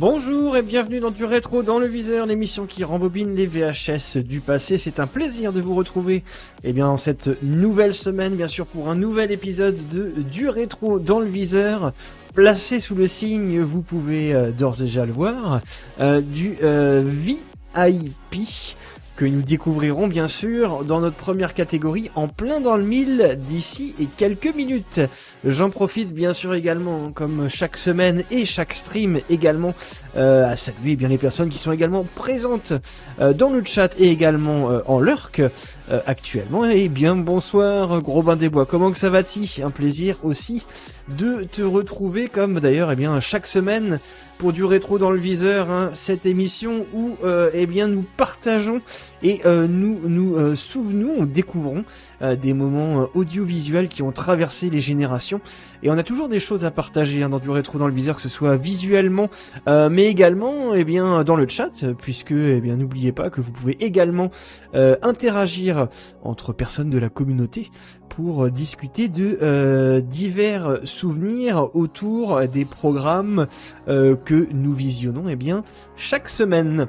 Bonjour et bienvenue dans du rétro dans le viseur, l'émission qui rembobine les VHS du passé. C'est un plaisir de vous retrouver en cette nouvelle semaine, bien sûr, pour un nouvel épisode de du rétro dans le viseur. Placé sous le signe, vous pouvez d'ores et déjà le voir, du VIP que nous découvrirons bien sûr dans notre première catégorie en plein dans le mille d'ici et quelques minutes. J'en profite bien sûr également, comme chaque semaine et chaque stream également, à saluer bien les personnes qui sont également présentes dans le chat et également en lurk actuellement. Et bien bonsoir Gros Bain des Bois, comment que ça va-t-il? Un plaisir aussi de te retrouver comme d'ailleurs chaque semaine pour du rétro dans le viseur, cette émission où nous partageons et nous souvenons, découvrons des moments audiovisuels qui ont traversé les générations, et on a toujours des choses à partager dans du rétro dans le viseur, que ce soit visuellement mais également dans le chat, puisque n'oubliez pas que vous pouvez également interagir entre personnes de la communauté pour discuter de divers souvenirs autour des programmes que nous visionnons chaque semaine.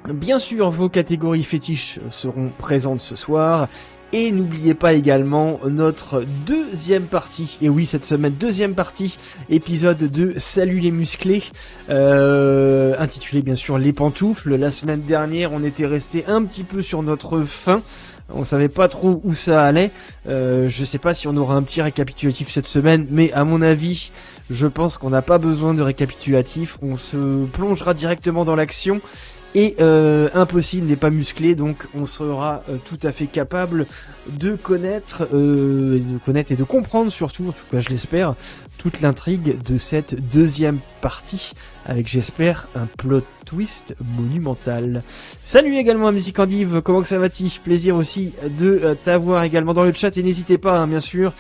Bien sûr, vos catégories fétiches seront présentes ce soir. Et n'oubliez pas également notre deuxième partie, et oui cette semaine, deuxième partie, épisode de Salut les musclés, intitulé bien sûr Les pantoufles. La semaine dernière on était resté un petit peu sur notre fin, on savait pas trop où ça allait, je sais pas si on aura un petit récapitulatif cette semaine, mais à mon avis, je pense qu'on n'a pas besoin de récapitulatif, on se plongera directement dans l'action. Et impossible n'est pas musclé, donc on sera tout à fait capable de connaître et de comprendre surtout, en tout cas je l'espère, toute l'intrigue de cette deuxième partie, avec j'espère un plot twist monumental. Salut également à Musique Endive, comment que ça va-t-il? Plaisir aussi de t'avoir également dans le chat, et n'hésitez pas bien sûr,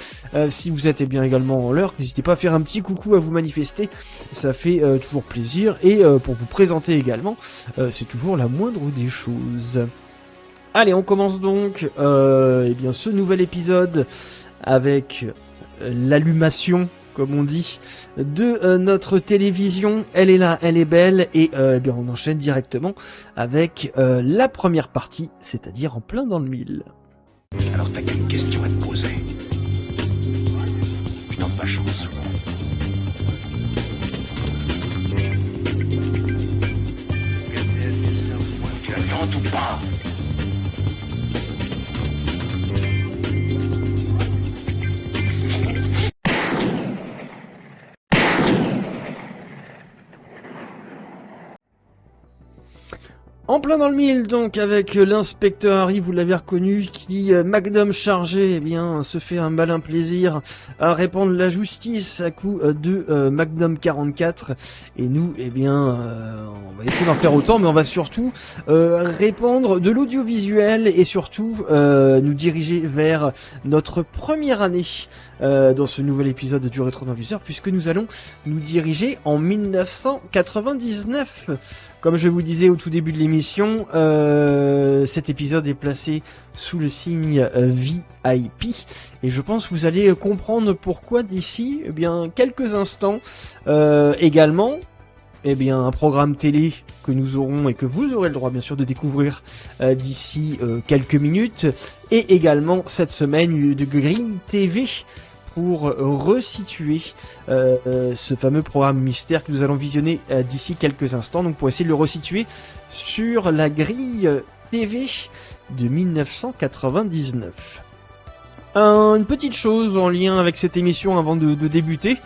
si vous êtes également en l'heure, n'hésitez pas à faire un petit coucou, à vous manifester, ça fait toujours plaisir, et pour vous présenter également, c'est toujours la moindre des choses. Allez, on commence donc ce nouvel épisode avec l'allumation, comme on dit, de notre télévision. Elle est là, elle est belle, et on enchaîne directement avec la première partie, c'est-à-dire en plein dans le mille. Alors t'as qu'une question à te poser. Je tente ma chance. Tu la tentes ou pas? En plein dans le mille, donc, avec l'inspecteur Harry, vous l'avez reconnu, qui, Magnum chargé, se fait un malin plaisir à répandre la justice à coup de Magnum 44. Et nous, on va essayer d'en faire autant, mais on va surtout répandre de l'audiovisuel et surtout nous diriger vers notre première année dans ce nouvel épisode du Rétro dans le viseur, puisque nous allons nous diriger en 1999. Comme je vous disais au tout début de l'émission, cet épisode est placé sous le signe VIP, et je pense que vous allez comprendre pourquoi d'ici quelques instants. Également, un programme télé que nous aurons et que vous aurez le droit bien sûr de découvrir d'ici quelques minutes, et également cette semaine de grille TV pour resituer ce fameux programme mystère que nous allons visionner d'ici quelques instants, donc pour essayer de le resituer sur la grille TV de 1999. Une petite chose en lien avec cette émission avant de débuter,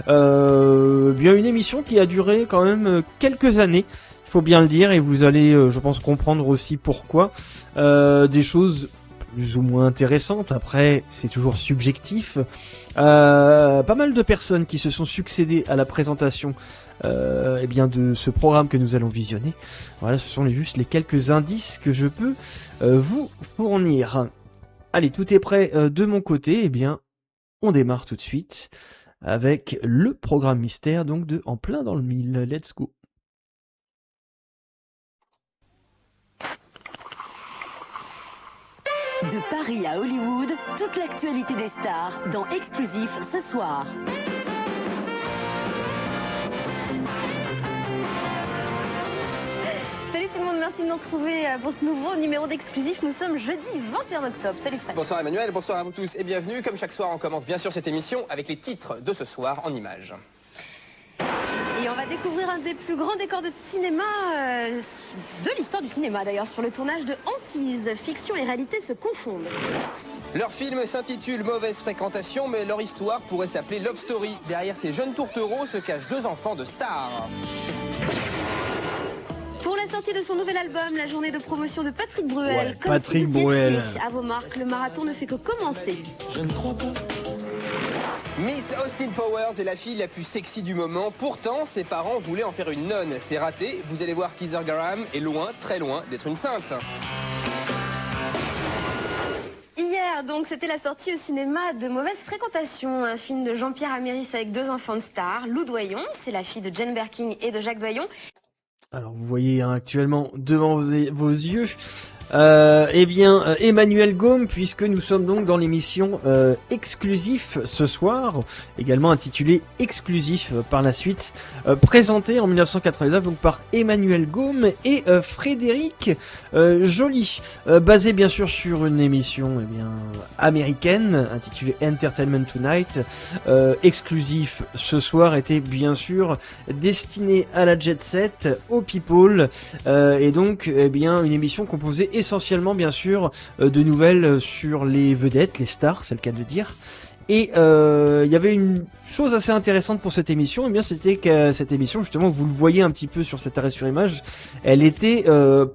une émission qui a duré quand même quelques années, il faut bien le dire, et vous allez je pense comprendre aussi pourquoi. Des choses plus ou moins intéressantes, après c'est toujours subjectif. Pas mal de personnes qui se sont succédées à la présentation de ce programme que nous allons visionner. Voilà, ce sont juste les quelques indices que je peux vous fournir. Allez, tout est prêt de mon côté, on démarre tout de suite avec le programme mystère, donc de En plein dans le mille. Let's go. De Paris à Hollywood, toute l'actualité des stars dans Exclusif ce soir. merci de nous retrouver pour ce nouveau numéro d'Exclusif. Nous sommes jeudi 21 octobre. Salut Fred. Bonsoir Emmanuel, bonsoir à vous tous et bienvenue. Comme chaque soir, on commence bien sûr cette émission avec les titres de ce soir en images. Et on va découvrir un des plus grands décors de cinéma de l'histoire du cinéma d'ailleurs, sur le tournage de Hantise. Fiction et réalité se confondent. Leur film s'intitule Mauvaise fréquentation, mais leur histoire pourrait s'appeler Love Story. Derrière ces jeunes tourtereaux se cachent deux enfants de stars. Pour la sortie de son nouvel album, la journée de promotion de Patrick Bruel. Ouais, Comme Patrick si vous y Bruel. étiez. À vos marques, le marathon ne fait que commencer. Miss Austin Powers est la fille la plus sexy du moment. Pourtant, ses parents voulaient en faire une nonne. C'est raté. Vous allez voir qu'Heather Graham est loin, très loin d'être une sainte. Hier, donc, c'était la sortie au cinéma de Mauvaise fréquentation, un film de Jean-Pierre Améris avec deux enfants de stars. Lou Doyon, c'est la fille de Jane Birkin et de Jacques Doyon. Alors vous voyez actuellement devant vos yeux Emmanuel Gaume, puisque nous sommes donc dans l'émission Exclusif ce soir, également intitulée Exclusif par la suite, présentée en 1989 donc par Emmanuel Gaume et Frédéric Joly, basée bien sûr sur une émission américaine intitulée Entertainment Tonight. Exclusif ce soir était bien sûr destiné à la jet set, aux people, et donc une émission composée essentiellement bien sûr de nouvelles sur les vedettes, les stars, c'est le cas de dire. Et il y avait une chose assez intéressante pour cette émission, et bien c'était que cette émission, justement, vous le voyez un petit peu sur cet arrêt sur image, elle était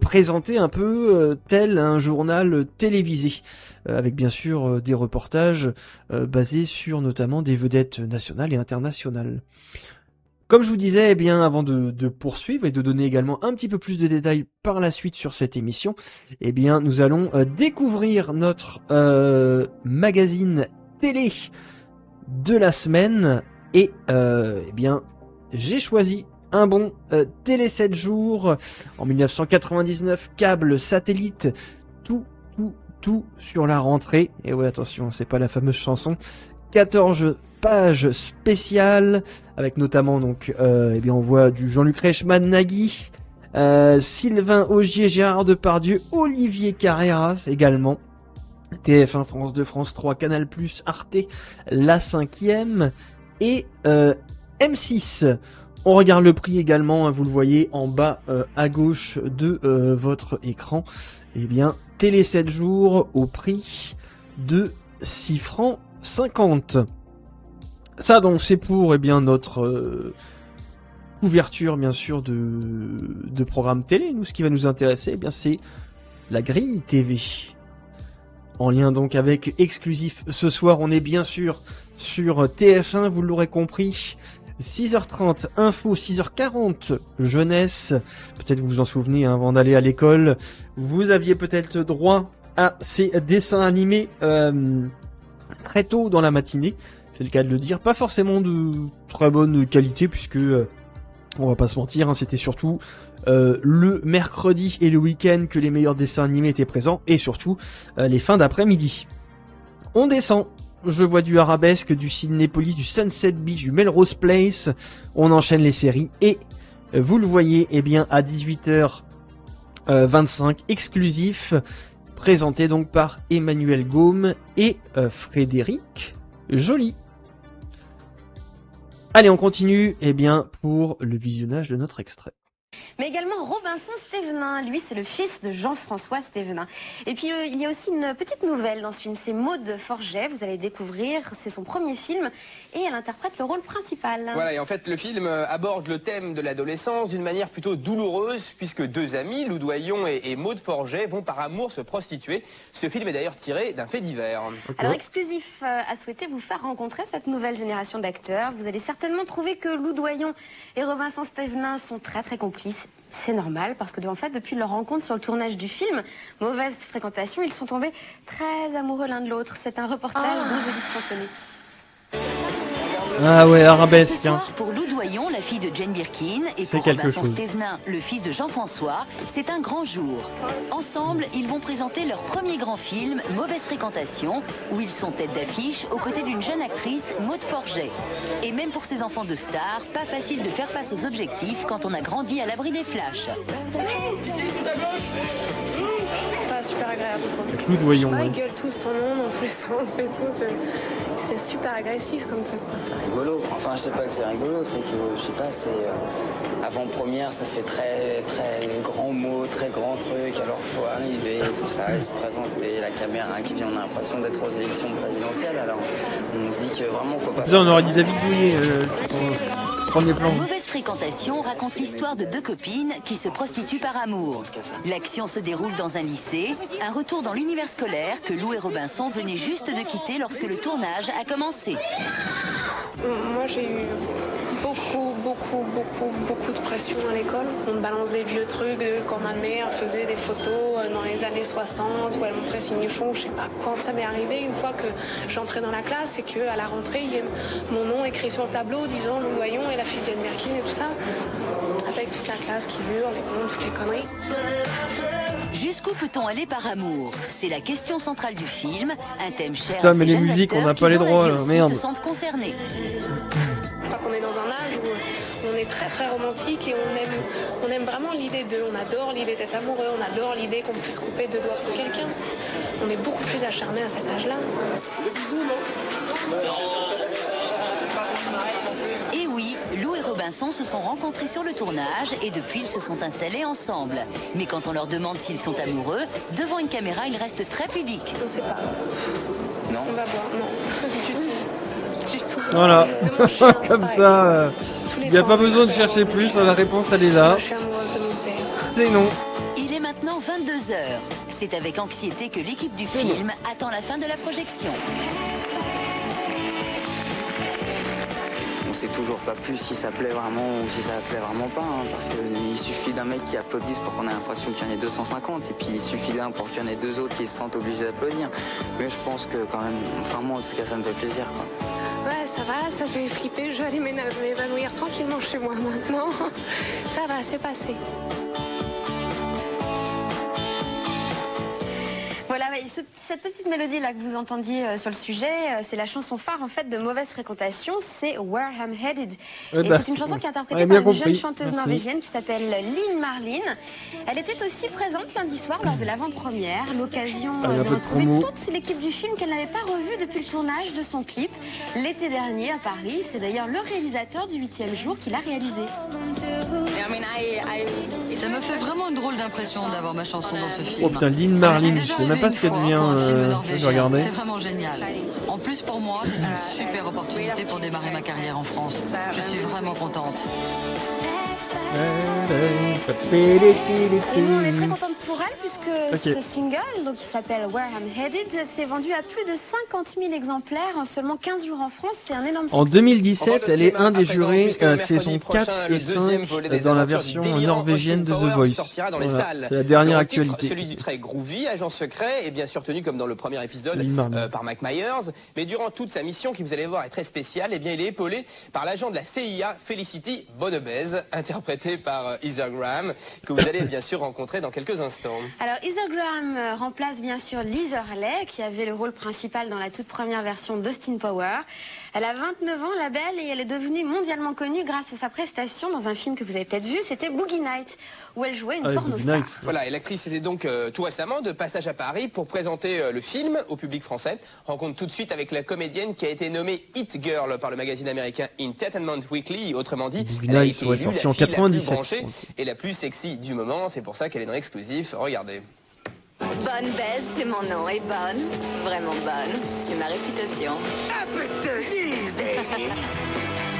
présentée un peu tel un journal télévisé, avec bien sûr des reportages basés sur notamment des vedettes nationales et internationales. Comme je vous disais, avant de poursuivre et de donner également un petit peu plus de détails par la suite sur cette émission, nous allons découvrir notre magazine télé de la semaine. Et j'ai choisi un bon télé 7 jours en 1999, câble, satellite, tout sur la rentrée. Et ouais, attention, c'est pas la fameuse chanson. 14 pages spéciales avec notamment on voit du Jean-Luc Reichmann, Nagui, Sylvain Augier, Gérard Depardieu, Olivier Carreras également, TF1, France 2, France 3, Canal+, Arte, La 5e et M6. On regarde le prix également, vous le voyez en bas à gauche de votre écran. Télé 7 jours au prix de 6 francs 50. Ça donc c'est pour notre couverture bien sûr de programmes télé. Nous, ce qui va nous intéresser, c'est la grille TV. En lien donc avec Exclusif ce soir, on est bien sûr sur TF1, vous l'aurez compris. 6h30 info, 6h40 jeunesse. Peut-être vous vous en souvenez, avant d'aller à l'école, vous aviez peut-être droit à ces dessins animés très tôt dans la matinée. C'est le cas de le dire, pas forcément de très bonne qualité puisque, on va pas se mentir, c'était surtout le mercredi et le week-end que les meilleurs dessins animés étaient présents, et surtout les fins d'après-midi. On descend, je vois du Arabesque, du Sydney Police, du Sunset Beach, du Melrose Place, on enchaîne les séries, et vous le voyez, à 18h25, Exclusif, présenté donc par Emmanuel Gaume et Frédéric Joly. Allez, on continue, pour le visionnage de notre extrait. Mais également Robinson Stévenin, lui c'est le fils de Jean-François Stévenin. Et puis il y a aussi une petite nouvelle dans ce film, c'est Maude Forget, vous allez découvrir, c'est son premier film et elle interprète le rôle principal. Voilà, et en fait le film aborde le thème de l'adolescence d'une manière plutôt douloureuse, puisque deux amis, Lou Doyon et Maude Forget, vont par amour se prostituer. Ce film est d'ailleurs tiré d'un fait divers. Okay. Alors Exclusif a souhaité vous faire rencontrer cette nouvelle génération d'acteurs. Vous allez certainement trouver que Lou Doyon et Robinson Stévenin sont très complices. C'est normal parce que en fait depuis leur rencontre sur le tournage du film Mauvaise fréquentation, ils sont tombés très amoureux l'un de l'autre. C'est un reportage d'Angélique Fontenay. Ah ouais, Arabesque. Pour Lou Doyon, Doyon, la fille de Jane Birkin, et C'est pour quelque Robinson chose. Stevenin, le fils de Jean-François, c'est un grand jour. Ensemble, ils vont présenter leur premier grand film, Mauvaise fréquentation, où ils sont tête d'affiche aux côtés d'une jeune actrice, Maud Forget. Et même pour ces enfants de stars, pas facile de faire face aux objectifs quand on a grandi à l'abri des flashs. C'est pas super agréable. Avec Loudoyon. Ils Ouais. gueulent tous ton nom dans tous les sens et tout. C'est super agressif comme truc. C'est rigolo. Enfin, je sais pas que c'est rigolo, c'est que, je sais pas, c'est avant-première, ça fait très grand mot, très grand truc. Alors faut arriver, tout ça, et se présenter, la caméra qui vient, on a l'impression d'être aux élections présidentielles. Alors on se dit que vraiment faut pas. Putain, on aurait dit David Douillet. Premier plan. Mauvaise fréquentation raconte l'histoire de deux copines qui se prostituent par amour. L'action se déroule dans un lycée, un retour dans l'univers scolaire que Lou et Robinson venaient juste de quitter lorsque le tournage a commencé. Moi, j'ai eu beaucoup de pression à l'école. On me balance des vieux trucs quand ma mère faisait des photos dans les années 60 où elle montrait Signichon, je sais pas quand ça m'est arrivé. Une fois que j'entrais dans la classe et qu'à la rentrée, il y a mon nom écrit sur le tableau disant Loudoyon et la fille de Jane Birkin et tout ça. Avec toute la classe qui hurle et toutes les conneries. Jusqu'où peut-on aller par amour? C'est la question centrale du film, un thème cher Putain, à mais ces les jeunes musiques, on acteurs n'a pas qui, les dans la droits, vie là, aussi, merde. se sentent concernés. Je crois qu'on est dans un âge où on est très romantique et on aime vraiment l'idée d'eux. On adore l'idée d'être amoureux, on adore l'idée qu'on puisse couper deux doigts pour quelqu'un. On est beaucoup plus acharné à cet âge-là. Et oui, Lou et Robinson se sont rencontrés sur le tournage et depuis ils se sont installés ensemble. Mais quand on leur demande s'ils sont amoureux, devant une caméra, ils restent très pudiques. On sait pas. Non. On va voir. Non, du tout. Du tout. Voilà. De mon chien, c'est Comme pareil. ça, Tous les il n'y a temps, pas on besoin de m'appelle chercher en plus. disant, La réponse, elle est là. Je suis amoureuse de mon père. C'est non. Il est maintenant 22h. C'est avec anxiété que l'équipe du film attend la fin de la projection. On sait toujours pas plus si ça plaît vraiment ou si ça plaît vraiment pas, hein, parce qu'il suffit d'un mec qui applaudisse pour qu'on ait l'impression qu'il y en ait 250, et puis il suffit d'un pour qu'il y en ait deux autres qui se sentent obligés d'applaudir. Mais je pense que quand même, enfin moi en tout cas ça me fait plaisir, quoi. Ouais, ça va, ça fait flipper. Je vais aller m'évanouir tranquillement chez moi maintenant. Ça va, c'est passé. Voilà, cette petite mélodie-là que vous entendiez sur le sujet, c'est la chanson phare en fait de Mauvaise fréquentation, c'est Where I'm Headed. Eh Et ben, c'est une chanson qui est on interprétée a par bien une jeune compris. chanteuse Merci. norvégienne qui s'appelle Linn Marlin. Elle était aussi présente lundi soir lors de l'avant-première, l'occasion Allez, un de peu de retrouver promo. toute l'équipe du film qu'elle n'avait pas revue depuis le tournage de son clip l'été dernier à Paris. C'est d'ailleurs le réalisateur du 8e jour qui l'a réalisé. Ça me fait vraiment une drôle d'impression d'avoir ma chanson dans ce film. Oh putain, Linn Ça m'est Marlin, déjà je sais même pas arrivé ce qu'elle une fois devient. pour un film Je norvégien. regardais. C'est vraiment génial. En plus, pour moi, c'est une super opportunité pour démarrer ma carrière en France. Je suis vraiment contente. Et nous, on est très contente pour elle puisque Ok. ce single, donc qui s'appelle Where I'm Headed, s'est vendu à plus de 50 000 exemplaires en seulement 15 jours en France. C'est un énorme succès. En 2017, On elle est parle un de des cinéma à jurés, présent, puisque saison mercredi prochain, 4 le et deuxième 5 volet des dans la aventures du version délirant norvégienne de Austin The Powers Voice. sortira dans les Voilà, salles. c'est la dernière Le titre, actualité. celui du très groovy, agent secret, et bien sûr tenu comme dans le premier épisode Linn Marlin. par Mike Myers. Mais durant toute sa mission, qui vous allez voir est très spéciale, eh bien il est épaulé par l'agent de la CIA, Felicity Bonnebez, interprétée par Heather Graham, que vous allez bien sûr rencontrer dans quelques instants. Alors, Heather Graham remplace bien sûr Liz Hurley, qui avait le rôle principal dans la toute première version d'Austin Powers. Elle a 29 ans, la belle, et elle est devenue mondialement connue grâce à sa prestation dans un film que vous avez peut-être vu, c'était Boogie Nights, où elle jouait une Ah, Boogie pornostar. Nights. Voilà, et l'actrice était donc tout récemment de passage à Paris pour présenter le film au public français. Rencontre tout de suite avec la comédienne qui a été nommée Hit Girl par le magazine américain Entertainment Weekly. Autrement dit, Boogie elle a Nights, été ouais, élue sorti la en fille la plus 97, branchée je pense. et la plus sexy du moment. C'est pour ça qu'elle est dans l'exclusif. Regardez. Bonne baisse, c'est mon nom, et bonne, vraiment bonne, c'est ma réputation.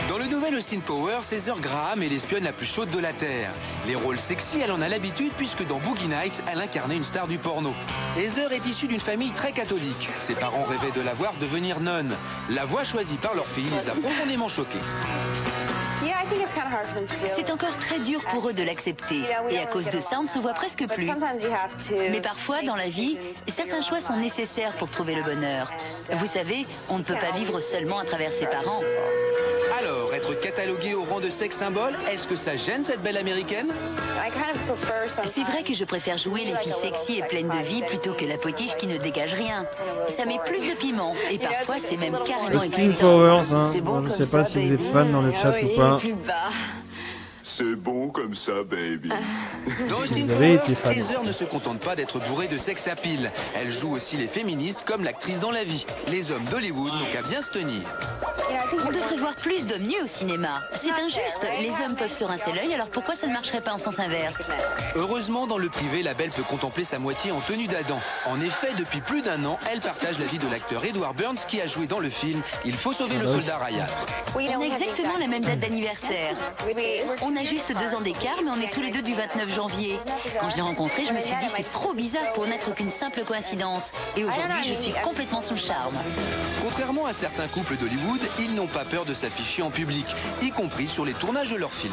Dans le nouvel Austin Powers, Heather Graham est l'espionne la plus chaude de la Terre. Les rôles sexy, elle en a l'habitude puisque dans Boogie Nights, elle incarnait une star du porno. Heather est issue d'une famille très catholique. Ses parents rêvaient de la voir devenir nonne. La voie choisie par leur fille les a profondément choqués. C'est encore très dur pour eux de l'accepter. Et à cause de ça, on ne se voit presque plus. Mais parfois, dans la vie, certains choix sont nécessaires pour trouver le bonheur. Vous savez, on ne peut pas vivre seulement à travers ses parents. Alors, être cataloguée au rang de sex symbole, est-ce que ça gêne cette belle américaine? C'est vrai que je préfère jouer les filles sexy et pleines de vie plutôt que la potiche qui ne dégage rien. Ça met plus de piment et parfois c'est même carrément Austin excitant. Powers, hein. Je sais pas si vous êtes fan dans le chat ou pas. C'est bon comme ça, baby. Dans Si Austin vous avez été Powers, fan. Heather ne se contente pas d'être bourrée de sex appeal. Elle joue aussi les féministes comme l'actrice dans la vie. Les hommes d'Hollywood n'ont qu'à bien se tenir. On devrait voir plus d'hommes nus au cinéma. C'est injuste. Les hommes peuvent se rincer l'œil, alors pourquoi ça ne marcherait pas en sens inverse? Heureusement, dans le privé, la belle peut contempler sa moitié en tenue d'Adam. En effet, depuis plus d'1 an, elle partage la vie de l'acteur Edward Burns qui a joué dans le film Il faut sauver le soldat Ryan. On a exactement la même date d'anniversaire. On a juste 2 ans d'écart, mais on est tous les deux du 29 janvier. Quand je l'ai rencontré, je me suis dit c'est trop bizarre pour n'être qu'une simple coïncidence. Et aujourd'hui, je suis complètement sous le charme. Contrairement à certains couples d'Hollywood, ils n'ont pas peur de s'afficher en public, y compris sur les tournages de leurs films.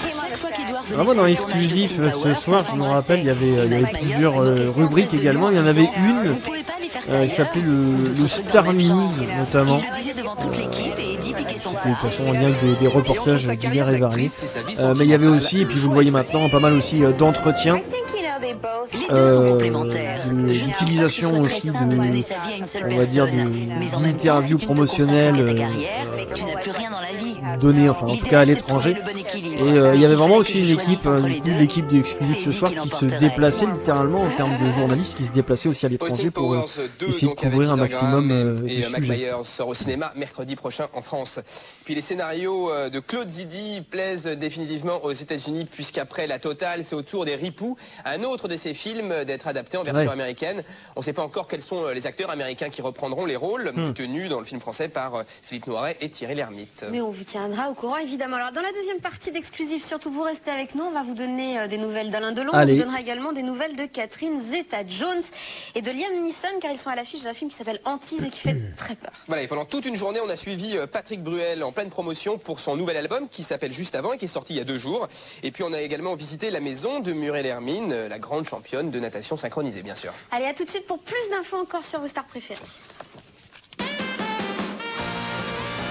Chaque fois qu'Edouard venait Vraiment sur dans le tournage de l'exclusif Austin ce Powers, soir, on je me s'embrassait. rappelle, il y avait Mike Myers plusieurs se moquait sans rubriques cesse de également. Il y en lui avait disant, une, vous pouvez pas les faire ça il ailleurs, s'appelait ou le d'autres Star trucs dans le News même genre. notamment. Il le disait devant toute l'équipe et Eddie piquait son C'était de toute phare. façon en lien avec des reportages divers et variés. Mais il y avait aussi, et puis vous le voyez maintenant, pas mal aussi d'entretiens. Les deux sont complémentaires. D'utilisation Je ne aussi souhaiterais pas donner sa vie à une seule on va dire, personne. Mais en même temps, d'interviews si tu ne te consacres qu'à ta promotionnelles carrière, tu n'as plus rien dans la vie. données, enfin en tout cas à L'idéal, c'est de trouver l'étranger. le bon équilibre. Et il y avait S'il vraiment fallait aussi que une je équipe, choisisse entre du les coup deux, l'équipe d'Exclusif c'est ce lui soir qui qui se l'emporterait. déplaçait littéralement en termes de journalistes, qui se déplaçaient aussi à l'étranger Austin pour Powers 2, essayer de donc avec couvrir un Heather Graham maximum et de Mike sujets. Myers sort au cinéma mercredi prochain en France. Puis les scénarios de Claude Zidi plaisent définitivement aux États-Unis puisqu'après La Totale, c'est au tour des Ripoux, un autre de ces films d'être adapté en version américaine. On ne sait pas encore quels sont les acteurs américains qui reprendront les rôles tenus dans le film français par Philippe Noiret et Thierry Lhermitte. Mais on vous tiendra au courant évidemment. Alors dans la deuxième partie d'Exclusif, surtout vous restez avec nous, on va vous donner des nouvelles d'Alain Delon, on vous donnera également des nouvelles de Catherine Zeta-Jones et de Liam Neeson car ils sont à l'affiche d'un film qui s'appelle Antise et qui fait très peur. Voilà, et pendant toute une journée, on a suivi Patrick Bruel en pleine promotion pour son nouvel album qui s'appelle Juste Avant et qui est sorti il y a 2 jours. Et puis on a également visité la maison de Muriel Hermine, la grande championne de natation synchronisée bien sûr. Allez, à tout de suite pour plus d'infos encore sur vos stars préférées.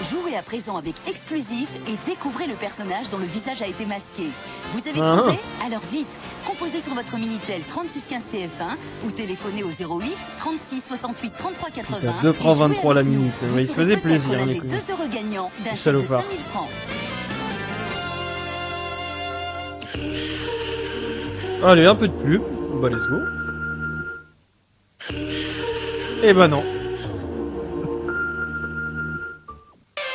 Jouez à présent avec Exclusif et découvrez le personnage dont le visage a été masqué. Vous avez trouvé? Alors vite, composez sur votre Minitel 3615 TF1 ou téléphonez au 08 36 68 33 80. 2 francs 23 la minute. Vous Il se serez faisait peut-être plaisir. l'un des Écoute. 2 heureux gagnants d'un chèque de salopard. 5000 francs. Allez, un peu de plus. Bah, let's go. Et bah non.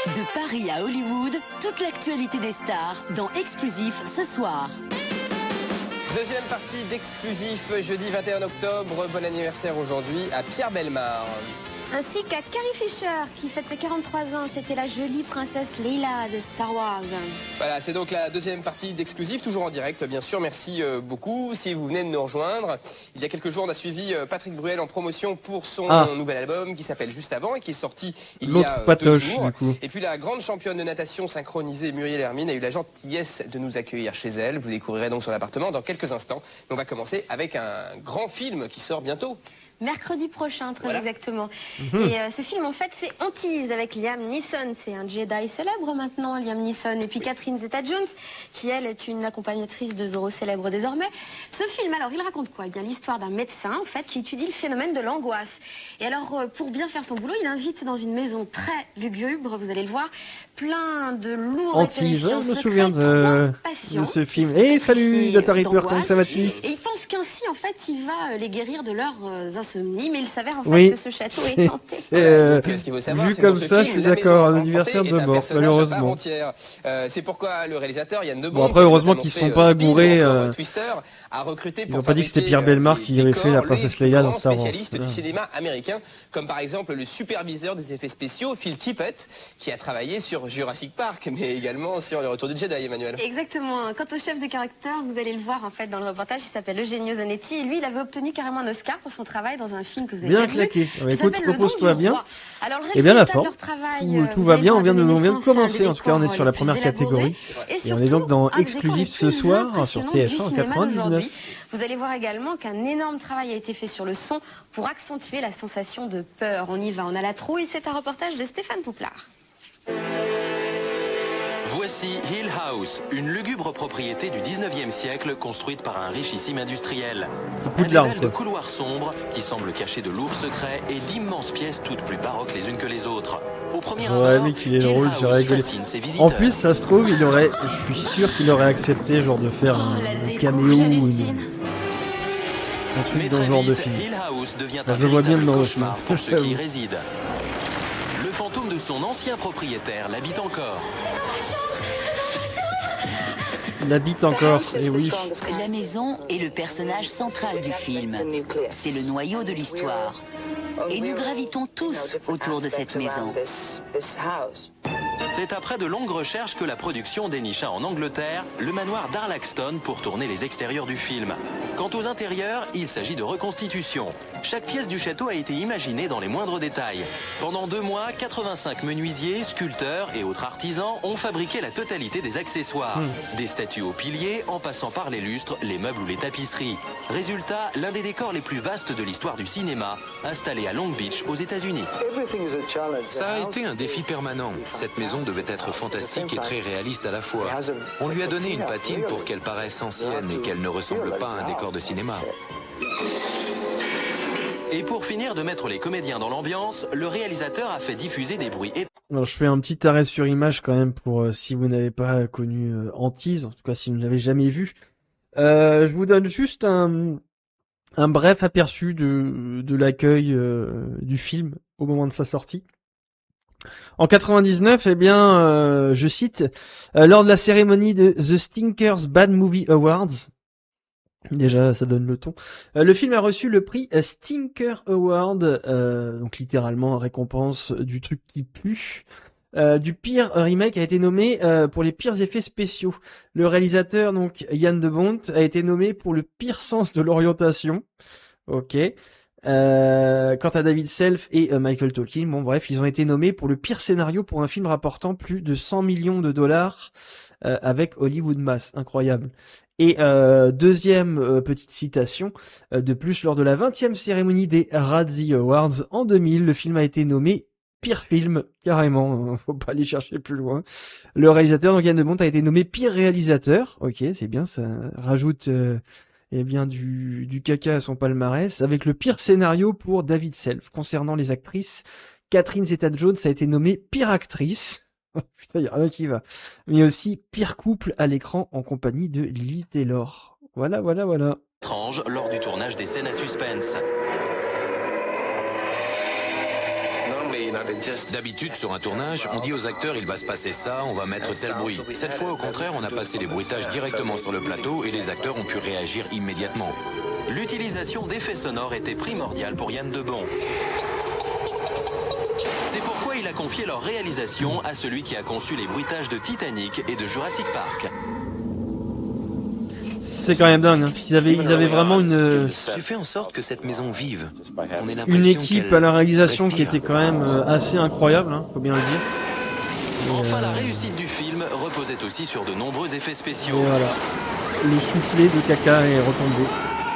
De Paris à Hollywood, toute l'actualité des stars dans Exclusif ce soir. Deuxième partie d'Exclusif, jeudi 21 octobre. Bon anniversaire aujourd'hui à Pierre Bellemare. Ainsi qu'à Carrie Fisher qui fête ses 43 ans. C'était la jolie princesse Leila de Star Wars. Voilà, c'est donc la deuxième partie d'Exclusif, toujours en direct bien sûr. Merci beaucoup si vous venez de nous rejoindre. Il y a quelques jours, on a suivi Patrick Bruel en promotion pour son nouvel album qui s'appelle Juste Avant et qui est sorti il y a 2 jours. Et puis la grande championne de natation synchronisée Muriel Hermine a eu la gentillesse de nous accueillir chez elle. Vous découvrirez donc son appartement dans quelques instants. Mais on va commencer avec un grand film qui sort bientôt. Mercredi prochain, très exactement. Et ce film, en fait, c'est Antise avec Liam Neeson. C'est un Jedi célèbre maintenant, Liam Neeson. Et puis Catherine Zeta-Jones, qui, elle, est une accompagnatrice de Zorro célèbre désormais. Ce film, alors, il raconte quoi? Eh bien, l'histoire d'un médecin, en fait, qui étudie le phénomène de l'angoisse. Et alors, pour bien faire son boulot, il invite dans une maison très lugubre, vous allez le voir, plein de lourds Antise, je me souviens de ce film. Et salut Data Reaper, comment ça va-t-il? Et il pense qu'ainsi, en fait, il va les guérir de leurs insomnies, mais il s'avère en fait que ce château est hanté. Vu comme ça, je suis d'accord, un anniversaire de mort, malheureusement. C'est pourquoi le réalisateur Yann Debon, bon après, heureusement qu'ils ne sont pas gourés. Ils n'ont pas dit que c'était Pierre Bellemare qui avait fait la princesse Leia dans Star Wars. Spécialiste du cinéma américain, comme par exemple le superviseur des effets spéciaux Phil Tippett, qui a travaillé sur Jurassic Park, mais également sur Le Retour du Jedi, Emmanuel. Exactement. Quant au chef de caractère, vous allez le voir en fait dans le reportage, il s'appelle Eugenio Zanetti, et lui, il avait obtenu carrément un Oscar pour son travail dans un film que vous avez bien claqué. Écoute, propose-toi bien. Alors, et bien la forme. Tout va bien, on vient de commencer, en tout cas on est sur la première catégorie. Et on est donc dans Exclusif ce soir sur TF1 en 99. Vous allez voir également qu'un énorme travail a été fait sur le son pour accentuer la sensation de peur. On y va, on a la trouille, c'est un reportage de Stéphane Pouplard. Voici Hill House, une lugubre propriété du 19e siècle construite par un richissime industriel. Un dédale de couloirs sombres qui semblent cacher de lourds secrets et d'immenses pièces toutes plus baroques les unes que les autres. Au premier abord, mec, il est drôle, j'ai rigolé. En plus, ça se trouve, je suis sûr qu'il aurait accepté genre de faire un caméo ou un truc dans ce genre de film. Je le vois bien dans le cauchemar pour ceux qui y résident. Le fantôme de son ancien propriétaire l'habite encore. Il habite encore, et oui. La maison est le personnage central du film. C'est le noyau de l'histoire. Et nous gravitons tous autour de cette maison. C'est après de longues recherches que la production dénicha en Angleterre le manoir d'Arlaxton pour tourner les extérieurs du film. Quant aux intérieurs, il s'agit de reconstitution. Chaque pièce du château a été imaginée dans les moindres détails. Pendant 2 mois, 85 menuisiers, sculpteurs et autres artisans ont fabriqué la totalité des accessoires. Des statues aux piliers, en passant par les lustres, les meubles ou les tapisseries. Résultat, l'un des décors les plus vastes de l'histoire du cinéma, installé à Long Beach, aux États-Unis. Ça a été un défi permanent. Cette maison devait être fantastique et très réaliste à la fois. On lui a donné une patine pour qu'elle paraisse ancienne et qu'elle ne ressemble pas à un décor de cinéma. Et pour finir de mettre les comédiens dans l'ambiance, le réalisateur a fait diffuser des bruits. Alors je fais un petit arrêt sur image quand même pour si vous n'avez pas connu Antise, en tout cas si vous ne l'avez jamais vu. Je vous donne juste un bref aperçu de l'accueil du film au moment de sa sortie. En 99, eh bien, je cite, lors de la cérémonie de The Stinkers Bad Movie Awards, déjà ça donne le ton, le film a reçu le prix Stinker Award, donc littéralement récompense du truc qui pue. Du pire remake a été nommé pour les pires effets spéciaux. Le réalisateur, donc Jan de Bont, a été nommé pour le pire sens de l'orientation. Ok. Quant à David Self et Michael Tolkien, bon bref, ils ont été nommés pour le pire scénario pour un film rapportant plus de 100 millions de dollars avec Hollywood Mass, incroyable. Et deuxième petite citation de plus, lors de la 20e cérémonie des Razzie Awards en 2000, le film a été nommé pire film, carrément, faut pas aller chercher plus loin. Le réalisateur, donc Jan de Bont, a été nommé pire réalisateur, ok, c'est bien, ça rajoute eh bien du caca à son palmarès, avec le pire scénario pour David Self. Concernant les actrices, Catherine Zeta-Jones a été nommée pire actrice. Putain, y a rien qui va. Mais aussi pire couple à l'écran en compagnie de Lily Taylor. Voilà. Étrange lors du tournage des scènes à suspense. D'habitude, sur un tournage, on dit aux acteurs il va se passer ça, on va mettre tel bruit. Cette fois, au contraire, on a passé les bruitages directement sur le plateau et les acteurs ont pu réagir immédiatement. L'utilisation d'effets sonores était primordiale pour Jan de Bont. C'est pourquoi il a confié leur réalisation à celui qui a conçu les bruitages de Titanic et de Jurassic Park. C'est quand même dingue, hein. Ils avaient vraiment J'ai fait en sorte que cette maison vive. Une équipe à la réalisation qui était quand même assez incroyable, hein, faut bien le dire. Enfin, la réussite du film reposait aussi sur de nombreux effets spéciaux. Et voilà, le soufflet de caca est retombé.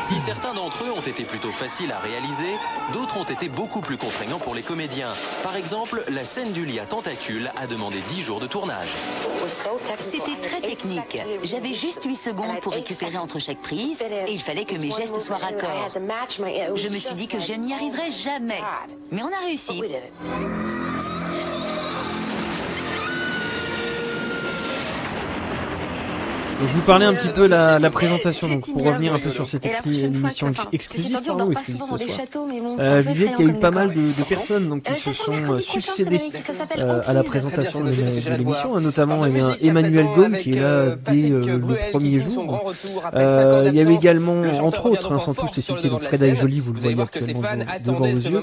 Si certains d'entre eux ont été plutôt faciles à réaliser, d'autres ont été beaucoup plus contraignants pour les comédiens. Par exemple, la scène du lit à tentacules a demandé 10 jours de tournage. C'était très technique. J'avais juste 8 secondes pour récupérer entre chaque prise et il fallait que mes gestes soient raccords. Je me suis dit que je n'y arriverais jamais. Mais on a réussi. Donc, je vous parlais un petit peu la présentation, donc pour revenir un peu sur cette émission exclusive, pardon, exclusive ce soir. Je disais qu'il y a eu pas mal de personnes donc, qui se sont succédées à la présentation de l'émission, notamment Emmanuel Gaume qui est là dès le premier jour. Il y a eu également, entre autres, sans tous les citer, donc Frédéric Joly, vous le voyez actuellement devant vos yeux,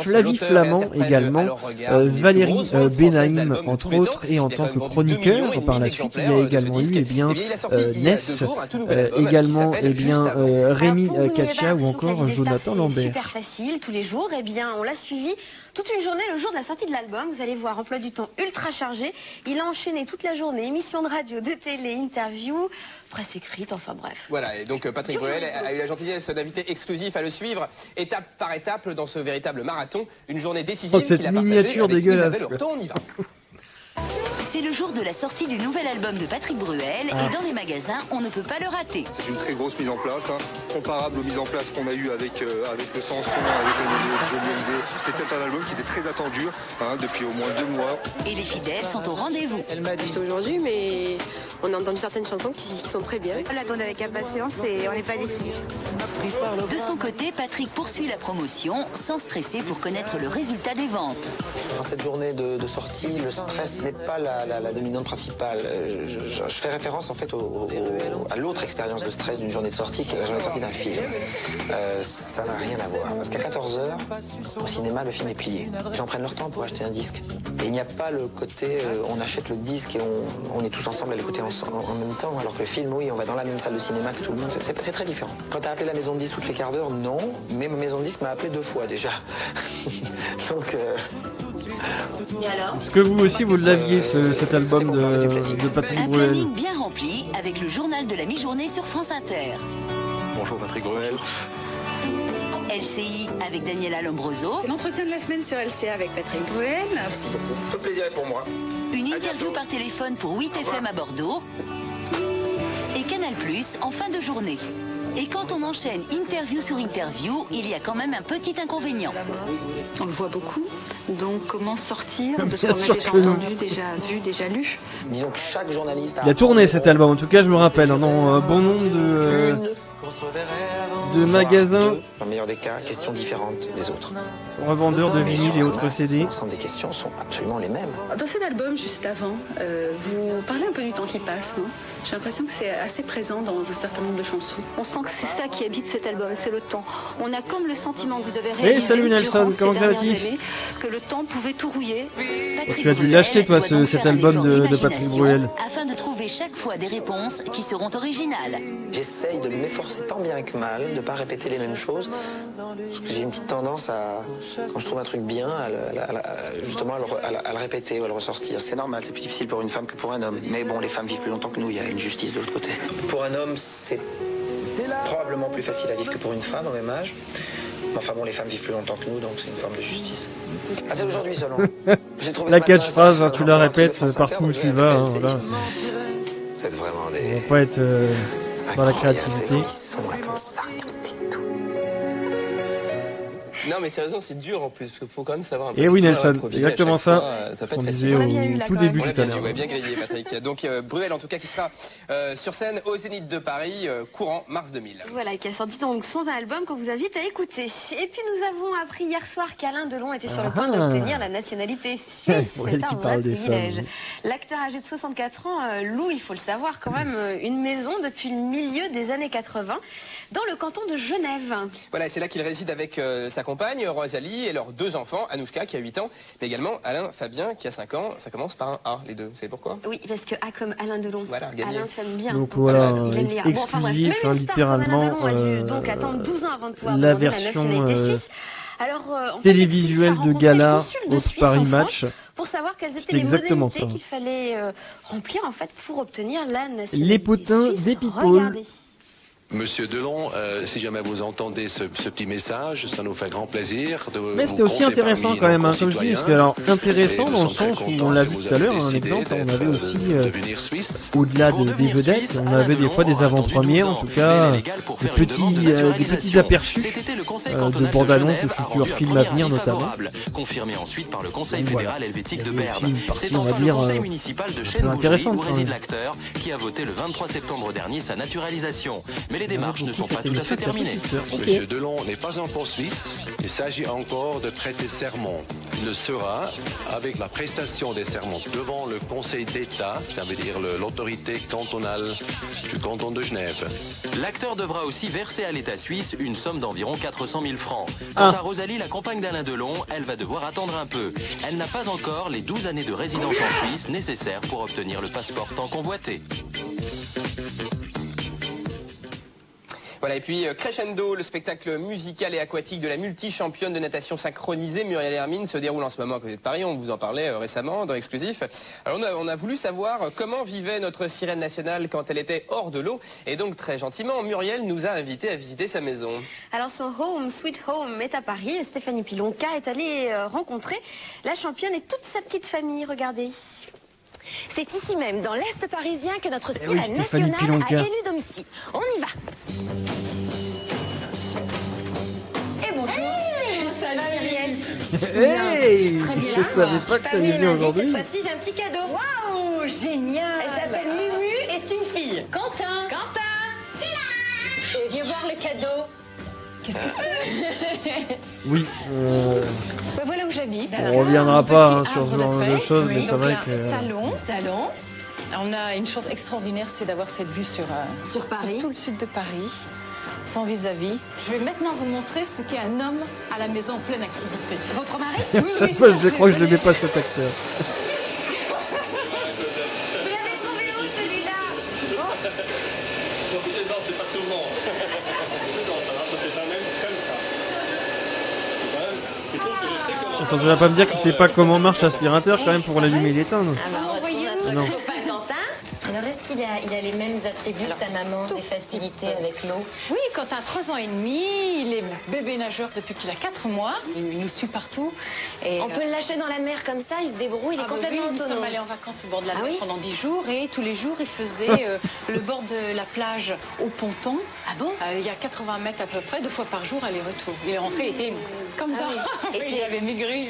Flavie Flamand également, Valérie Benaïm entre autres, et en tant que chroniqueur, par la suite, il y a également eu Ness, également Rémi Katia ou encore Jonathan Lambert. Super facile tous les jours, on l'a suivi toute une journée le jour de la sortie de l'album. Vous allez voir, emploi du temps ultra chargé. Il a enchaîné toute la journée, émissions de radio, de télé, interviews, presse écrite, enfin bref. Voilà, et donc Patrick Bruel a eu la gentillesse d'inviter exclusif à le suivre étape par étape dans ce véritable marathon. Une journée décisive qu'il a partagée avec Isabelle Hurton. On y va. C'est le jour de la sortie du nouvel album de Patrick Bruel et dans les magasins, on ne peut pas le rater. C'est une très grosse mise en place, comparable aux mises en place qu'on a eues avec le Samson, avec le Johnny Hallyday. C'était un album qui était très attendu depuis au moins 2 mois. Et les fidèles sont au rendez-vous. Elle m'a dit aujourd'hui, mais on a entendu certaines chansons qui sont très bien. On l'attend avec impatience et on n'est pas déçus. De son côté, Patrick poursuit la promotion sans stresser pour connaître le résultat des ventes. Dans cette journée de sortie, le stress n'est pas la dominante principale. Je fais référence en fait à l'autre expérience de stress d'une journée de sortie, qui est la journée de sortie d'un film. Ça n'a rien à voir. Parce qu'à 14h, au cinéma, le film est plié. Les gens prennent leur temps pour acheter un disque. Et il n'y a pas le côté on achète le disque et on est tous ensemble à l'écouter en même temps. Alors que le film, oui, on va dans la même salle de cinéma que tout le monde. C'est très différent. Quand tu as appelé la maison de disque toutes les quarts d'heure, non. Mais ma maison de disque m'a appelé 2 fois déjà. Donc... Et alors ? Est-ce que vous aussi vous l'aviez cet album de Patrick Bruel ? Un planning bien rempli avec le journal de la mi-journée sur France Inter. Bonjour Patrick Bruel. LCI avec Daniela Lombroso. L'entretien de la semaine sur LCA avec Patrick Bruel. Merci beaucoup. Tout le plaisir est pour moi. Une interview par téléphone pour 8FM à Bordeaux. Et Canal+ en fin de journée. Et quand on enchaîne interview sur interview, il y a quand même un petit inconvénient. On le voit beaucoup, donc comment sortir de ce Bien qu'on a sûr déjà que non. entendu, déjà vu, déjà lu. Disons que chaque journaliste Il a tourné cet album, en tout cas je me rappelle, dans bon nombre de magasins. Dans le meilleur des cas, questions différentes des autres. Revendeurs de vinyles et autres CD. L'ensemble des questions sont absolument les mêmes. Dans cet album, juste avant, vous parlez un peu du temps qui passe, non ? J'ai l'impression que c'est assez présent dans un certain nombre de chansons. On sent que c'est ça qui habite cet album, c'est le temps. On a comme le sentiment que vous avez réalisé salut Nelson, comment ça va-t-il ? Que le temps pouvait tout rouiller. Tu as dû l'acheter toi cet album de Patrick Bruel. Afin de trouver chaque fois des réponses qui seront originales. J'essaye de m'efforcer tant bien que mal, de ne pas répéter les mêmes choses. Parce que j'ai une petite tendance à, quand je trouve un truc bien, justement à le répéter ou à le ressortir. C'est normal, c'est plus difficile pour une femme que pour un homme. Mais bon, les femmes vivent plus longtemps que nous, il y a une justice de l'autre côté. Pour un homme, c'est probablement plus facile à vivre que pour une femme au même âge. Enfin bon, les femmes vivent plus longtemps que nous, donc c'est une forme de justice. Ah, c'est aujourd'hui seulement. La catchphrase, tu la rêpètes partout où tu vas. Voilà. C'est vraiment des... On va pas être dans la créativité. Non mais sérieusement c'est dur en plus, parce qu'il faut quand même savoir... Et oui Nelson, exactement ça, ça ce qu'on disait au tout début tout à l'heure. Bien grillé Patrick. Donc Bruel en tout cas qui sera sur scène au Zénith de Paris courant mars 2000. Voilà, qui a sorti donc son album qu'on vous invite à écouter. Et puis nous avons appris hier soir qu'Alain Delon était sur le point d'obtenir la nationalité suisse. C'est un vrai privilège. L'acteur âgé de 64 ans loue, il faut le savoir quand même, une maison depuis le milieu des années 80 dans le canton de Genève. Voilà, c'est là qu'il réside avec sa compagne Rosalie et leurs 2 enfants, Anouchka qui a 8 ans, mais également Alain Fabien qui a 5 ans. Ça commence par un A, les deux. Vous savez pourquoi? Oui, parce que A comme Alain Delon. Voilà, gagné. Alain s'aime bien. Donc voilà, exclusif, bon, enfin, bref, littéralement a dû donc attendre 12 ans avant de pouvoir la demander version la nationalité suisse. Alors, en télévisuelle fait, de gala au Paris Match. Pour savoir quelles étaient les modalités qu'il fallait remplir en fait pour obtenir la nationalité les potins suisse. des people. Regardez. Monsieur Delon, si jamais vous entendez ce petit message, ça nous fait grand plaisir de Mais c'était aussi intéressant quand même, comme je dis, parce que alors intéressant dans le sens où on l'a vu tout à l'heure, un exemple, on avait aussi au-delà des vedettes, on avait des fois des avant-premières, en tout cas des petits aperçus de bande-annonces de futurs films à venir notamment. Confirmé ensuite par le Conseil fédéral helvétique de Berne. C'est dans le conseil municipal de Chêne-Bougerie où réside l'acteur qui a voté le 23 septembre dernier sa naturalisation. Mais les démarches ne sont pas tout à fait terminées. Monsieur Delon n'est pas encore suisse, il s'agit encore de prêter serment. Il le sera avec la prestation des serments devant le Conseil d'État, ça veut dire l'autorité cantonale du canton de Genève. L'acteur devra aussi verser à l'État suisse une somme d'environ 400 000 francs. Quant à Rosalie, la compagne d'Alain Delon, elle va devoir attendre un peu. Elle n'a pas encore les 12 années de résidence en Suisse nécessaires pour obtenir le passeport tant convoité. Voilà, et puis Crescendo, le spectacle musical et aquatique de la multi-championne de natation synchronisée Muriel Hermine se déroule en ce moment à côté de Paris. On vous en parlait récemment dans Exclusif. Alors on a voulu savoir comment vivait notre sirène nationale quand elle était hors de l'eau. Et donc très gentiment, Muriel nous a invités à visiter sa maison. Alors son home, sweet home, est à Paris. Et Stéphanie Pilonka est allée rencontrer la championne et toute sa petite famille. Regardez. C'est ici même, dans l'Est parisien, que notre Eh ciel oui, Stéphanie national Pilonka. a élu domicile. On y va. Et bonjour. Salut Muriel. Hey, Très bien. je savais pas que t'allais venir aujourd'hui. Cette fois-ci, j'ai un petit cadeau. Waouh, génial. Elle s'appelle Mumu et c'est une fille. Quentin. Et viens voir le cadeau. Qu'est-ce que c'est? Oui, Ben voilà où j'habite. on reviendra pas hein, sur ce genre de choses, mais c'est vrai que... Salon. On a une chose extraordinaire, c'est d'avoir cette vue sur Paris. sur tout le sud de Paris, sans vis-à-vis. Je vais maintenant vous montrer ce qu'est un homme à la maison en pleine activité. Votre mari? Ça se passe, je crois que je le mets pas cet acteur. C'est pas souvent. Ça marche, ça fait pas même comme ça. Je trouve que je sais comment Attends, tu vas pas me dire qu'il sait pas comment marche l'aspirateur quand même pour l'allumer et l'éteindre. Non. Alors, est-ce qu'il a les mêmes attributs que sa maman, des facilités avec l'eau? Oui, quand à 3 ans et demi, il est bébé nageur depuis qu'il a 4 mois. Il nous suit partout. Et On peut le lâcher dans la mer comme ça, il se débrouille, il est complètement Nous autonome. sommes allés en vacances au bord de la Ah mer oui pendant 10 jours et tous les jours, il faisait le bord de la plage au ponton. Ah bon? Il y a 80 mètres à peu près, 2 fois par jour, aller-retour. Il est rentré, il était comme ça. oui. Et il avait maigri.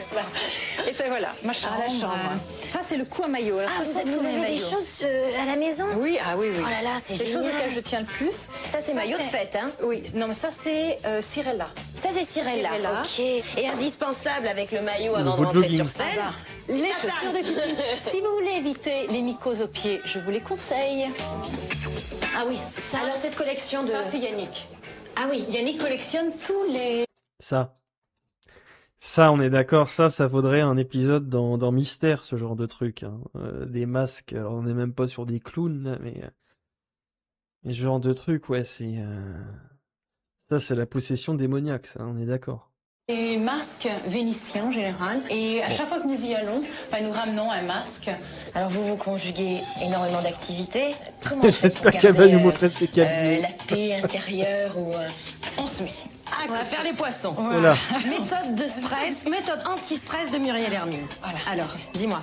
Et ça, voilà, ma chambre. la chambre. Ça, c'est le coup à maillot. Alors, Ah, ça, vous avez des choses à la maison? Oui, oui. Oh là là, c'est les génial. choses auxquelles je tiens le plus. Ça, c'est maillot de fête, hein? Oui, non, mais ça, c'est Cirella. Ça, c'est Cirella. Ok. Et indispensable avec le maillot Le avant de beau rentrer jogging. sur scène. Les chaussures de piscine. Si vous voulez éviter les mycoses aux pieds, je vous les conseille. Ah oui, ça, alors cette collection de... Ça, c'est Yannick. Ah oui. Yannick collectionne tous les... Ça, on est d'accord, ça vaudrait un épisode dans Mystère, ce genre de truc. Hein. Des masques, alors on n'est même pas sur des clowns, là, mais ce genre de truc, ouais, c'est... Ça, c'est la possession démoniaque, ça, on est d'accord. Les masques vénitiens en général. Et à chaque fois que nous y allons, nous ramenons un masque. Alors vous conjuguez énormément d'activités. Comment J'espère qu'elle va nous montrer de ses câbles. la paix intérieure ou... On se met. On va faire les poissons. Voilà. Méthode de stress, méthode anti-stress de Muriel Hermine. Voilà. Alors, dis-moi.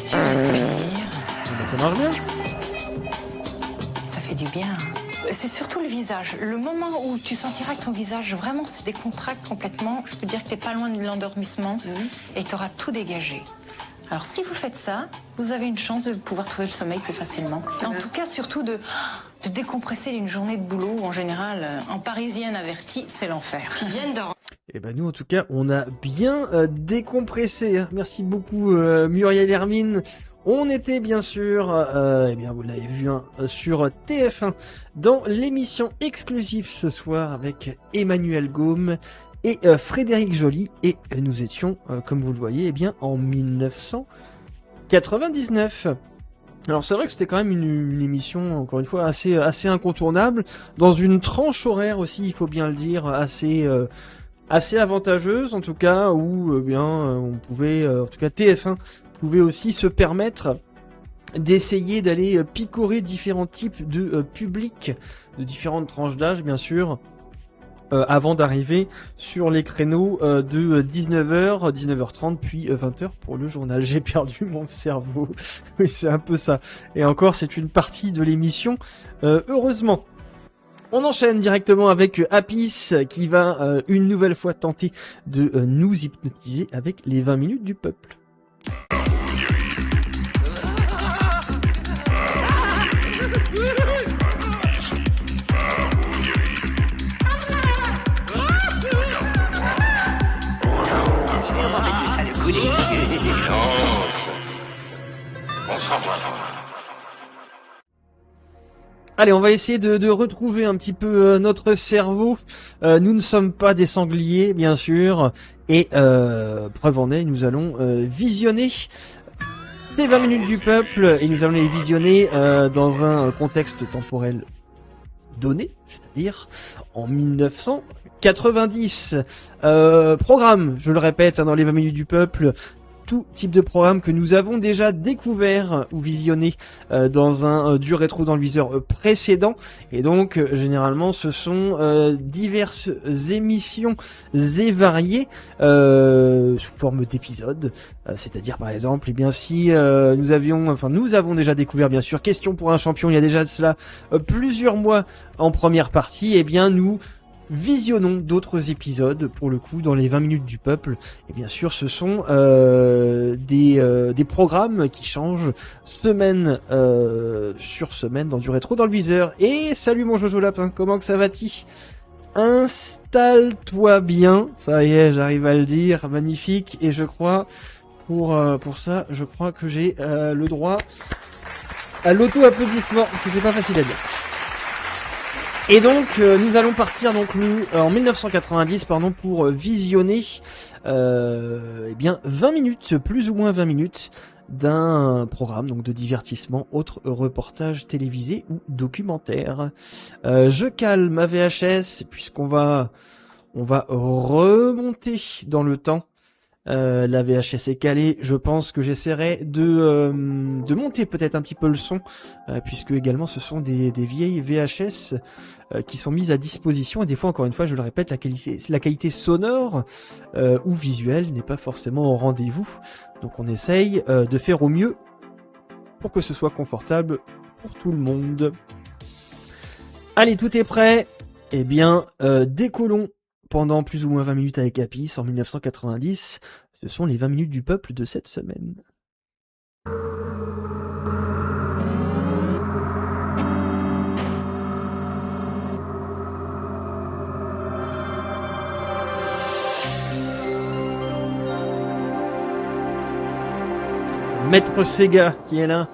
Tu respires. Ça marche bien. Ça fait du bien. C'est surtout le visage. Le moment où tu sentiras que ton visage vraiment se décontracte complètement, je peux dire que tu n'es pas loin de l'endormissement et tu auras tout dégagé. Alors si vous faites ça, vous avez une chance de pouvoir trouver le sommeil plus facilement. En tout cas, surtout de décompresser d'une journée de boulot où en général, en parisienne avertie, c'est l'enfer. Qui viennent dormir. Et ben nous, en tout cas, on a bien décompressé. Hein. Merci beaucoup, Muriel Hermine. On était bien sûr, eh bien vous l'avez vu hein, sur TF1 dans l'émission exclusive ce soir avec Emmanuel Gaume et Frédéric Joly et nous étions, comme vous le voyez, eh bien en 1999. Alors c'est vrai que c'était quand même une émission, encore une fois, assez incontournable, dans une tranche horaire aussi, il faut bien le dire, assez avantageuse en tout cas, où bien on pouvait, en tout cas TF1 pouvait aussi se permettre d'essayer d'aller picorer différents types de publics, de différentes tranches d'âge bien sûr, avant d'arriver sur les créneaux de 19h, 19h30 puis 20h pour le journal. J'ai perdu mon cerveau. Oui, c'est un peu ça. Et encore, c'est une partie de l'émission, heureusement. On enchaîne directement avec Apis qui va une nouvelle fois tenter de nous hypnotiser avec les 20 minutes du peuple. Allez, on va essayer de retrouver un petit peu notre cerveau. Nous ne sommes pas des sangliers, bien sûr. Et preuve en est, nous allons visionner les 20 minutes du peuple. Et nous allons les visionner dans un contexte temporel donné, c'est-à-dire en 1990. Programme, je le répète, hein, dans les 20 minutes du peuple. tout type de programme que nous avons déjà découvert ou visionné dans un du rétro dans le viseur précédent. Et donc généralement ce sont diverses émissions et variées sous forme d'épisodes. C'est-à-dire par exemple, eh bien si nous avons déjà découvert bien sûr Question pour un champion il y a déjà de cela plusieurs mois en première partie, eh bien nous visionnons d'autres épisodes pour le coup dans les 20 minutes du peuple. Et bien sûr ce sont des programmes qui changent semaine sur semaine dans du rétro dans le viseur. Et salut mon Jojo Lapin, comment que ça va-t-il? Installe-toi bien, ça y est, j'arrive à le dire, magnifique. Et je crois pour ça, je crois que j'ai le droit à l'auto-applaudissement parce que c'est pas facile à dire. Et donc nous allons partir en 1990 pour visionner eh bien 20 minutes, plus ou moins 20 minutes d'un programme donc de divertissement, autre reportage télévisé ou documentaire. Je cale ma VHS puisqu'on va remonter dans le temps. La VHS est calée, je pense que j'essaierai de monter peut-être un petit peu le son, puisque également ce sont des vieilles VHS qui sont mises à disposition, et des fois encore une fois je le répète, la qualité sonore ou visuelle n'est pas forcément au rendez-vous, donc on essaye de faire au mieux pour que ce soit confortable pour tout le monde. Allez, tout est prêt, eh bien décollons pendant plus ou moins 20 minutes avec Apis en 1990. Ce sont les 20 minutes du peuple de cette semaine. Maître Sega qui est là.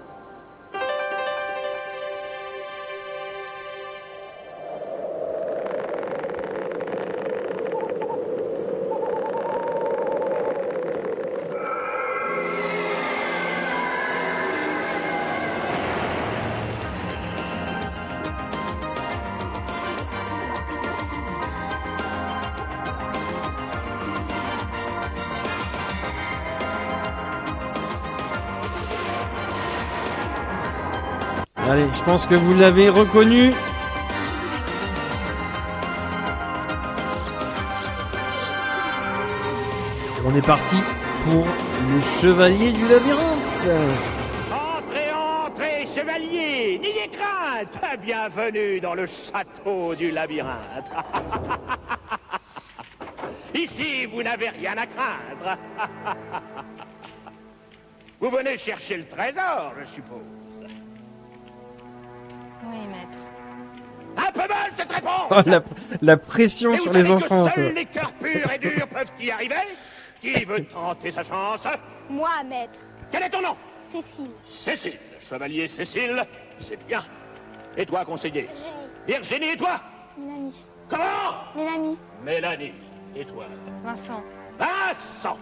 Allez, je pense que vous l'avez reconnu. On est parti pour le Chevalier du Labyrinthe. Entrez, entrez, chevalier, n'ayez crainte. Bienvenue dans le château du Labyrinthe. Ici, vous n'avez rien à craindre. Vous venez chercher le trésor, je suppose. Oui, maître. Un peu mal cette réponse. Oh, la pression sur les enfants. Que seuls les cœurs purs et durs peuvent y arriver. Qui veut tenter sa chance? Moi, maître. Quel est ton nom? Cécile. Cécile, chevalier Cécile, c'est bien. Et toi, conseiller? Virginie, et toi? Mélanie. Comment? Mélanie. Mélanie, et toi? Vincent. Vincent,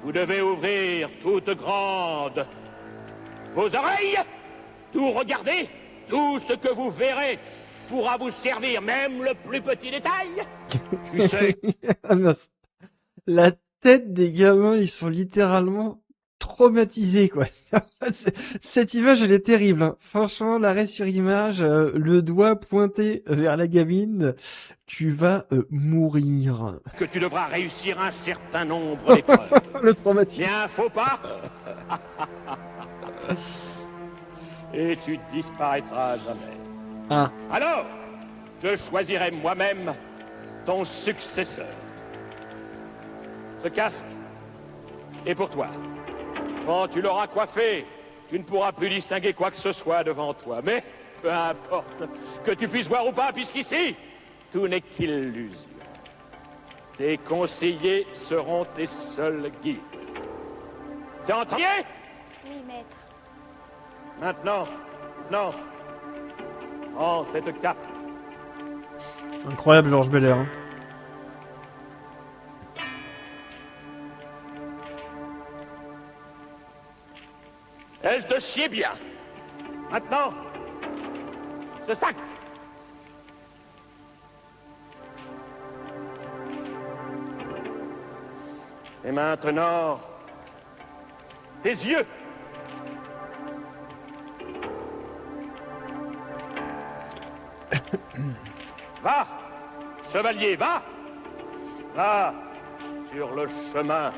vous devez ouvrir toutes grandes vos oreilles, tout regarder. Tout ce que vous verrez pourra vous servir, même le plus petit détail. Tu sais. La tête des gamins, ils sont littéralement traumatisés, quoi. Cette image, elle est terrible, hein. Franchement, l'arrêt sur image, le doigt pointé vers la gamine, tu vas mourir. Que tu devras réussir un certain nombre d'épreuves. Le traumatisme. Bien, faut pas. Et tu disparaîtras jamais. Ah. Alors, je choisirai moi-même ton successeur. Ce casque est pour toi. Quand tu l'auras coiffé, tu ne pourras plus distinguer quoi que ce soit devant toi. Mais peu importe, que tu puisses voir ou pas, puisqu'ici, tout n'est qu'illusion. Tes conseillers seront tes seuls guides. C'est entendu? Oui, maître. Maintenant, non. Prends cette cape. Incroyable, Georges Belair. Hein. Elle te sied bien. Maintenant, ce sac. Et maintenant, tes yeux. Va, chevalier, va. Va sur le chemin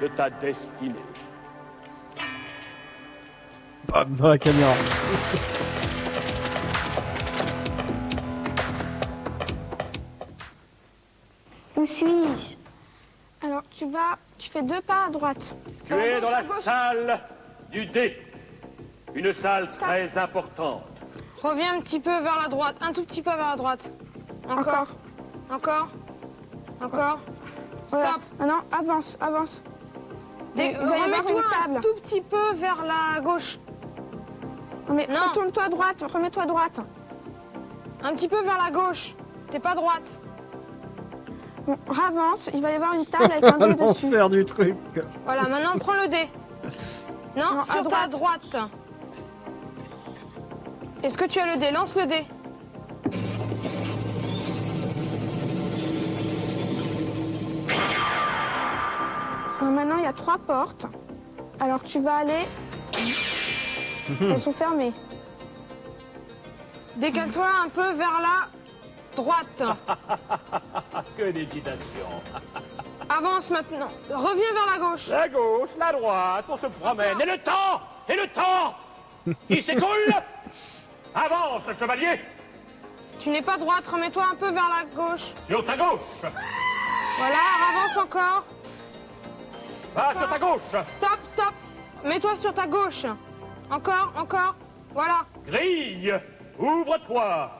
de ta destinée. Bam, dans la caméra. Où suis-je? Alors, tu fais 2 pas à droite. Tu es dans la salle du dé. Une salle très importante. Reviens un petit peu vers la droite, un tout petit peu vers la droite. Encore. Stop. Voilà. Ah non, avance. Remets-toi un tout petit peu vers la gauche. Mais non. Retourne-toi à droite, remets-toi à droite. Un petit peu vers la gauche. T'es pas droite. Bon, avance, il va y avoir une table avec un dé dessus. L'enfer du truc. Voilà, maintenant prends le dé. Non, sur ta droite. Est-ce que tu as le dé? Lance le dé. Maintenant, il y a 3 portes. Alors, tu vas aller... Elles sont fermées. Décale-toi un peu vers la droite. Que d'hésitation. Avance maintenant. Reviens vers la gauche. La gauche, la droite, on se promène. Et le temps qui s'écoule. Avance, chevalier. Tu n'es pas droite, remets-toi un peu vers la gauche. Sur ta gauche. Voilà, avance encore. Va sur ta gauche. Stop. Mets-toi sur ta gauche. Encore. Voilà. Grille, ouvre-toi.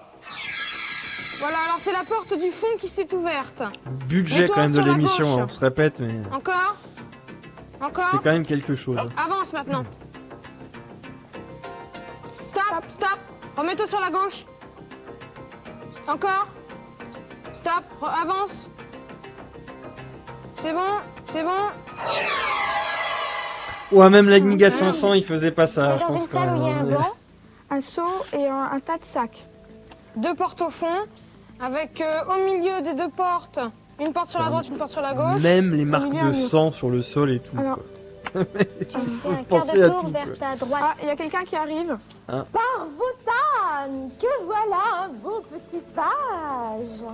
Voilà, alors c'est la porte du fond qui s'est ouverte. Budget quand même de l'émission, on se répète, mais... Encore. C'était quand même quelque chose. Avance maintenant. Stop. Remets-toi sur la gauche. Encore. Stop, avance. C'est bon. Ouais, même l'Amiga 500, il faisait pas ça, je Dans une pense quand salle où il y a un même. banc, un seau et un tas de sacs. 2 portes au fond, avec au milieu des 2 portes, une porte sur la droite, une porte sur la gauche. Même les marques de sang sur le sol et tout. Alors, Ils un pensaient quart à de tour tout. vers ta droite. Ah, il y a quelqu'un qui arrive. Hein? Parvotan, que voilà un beau petit page.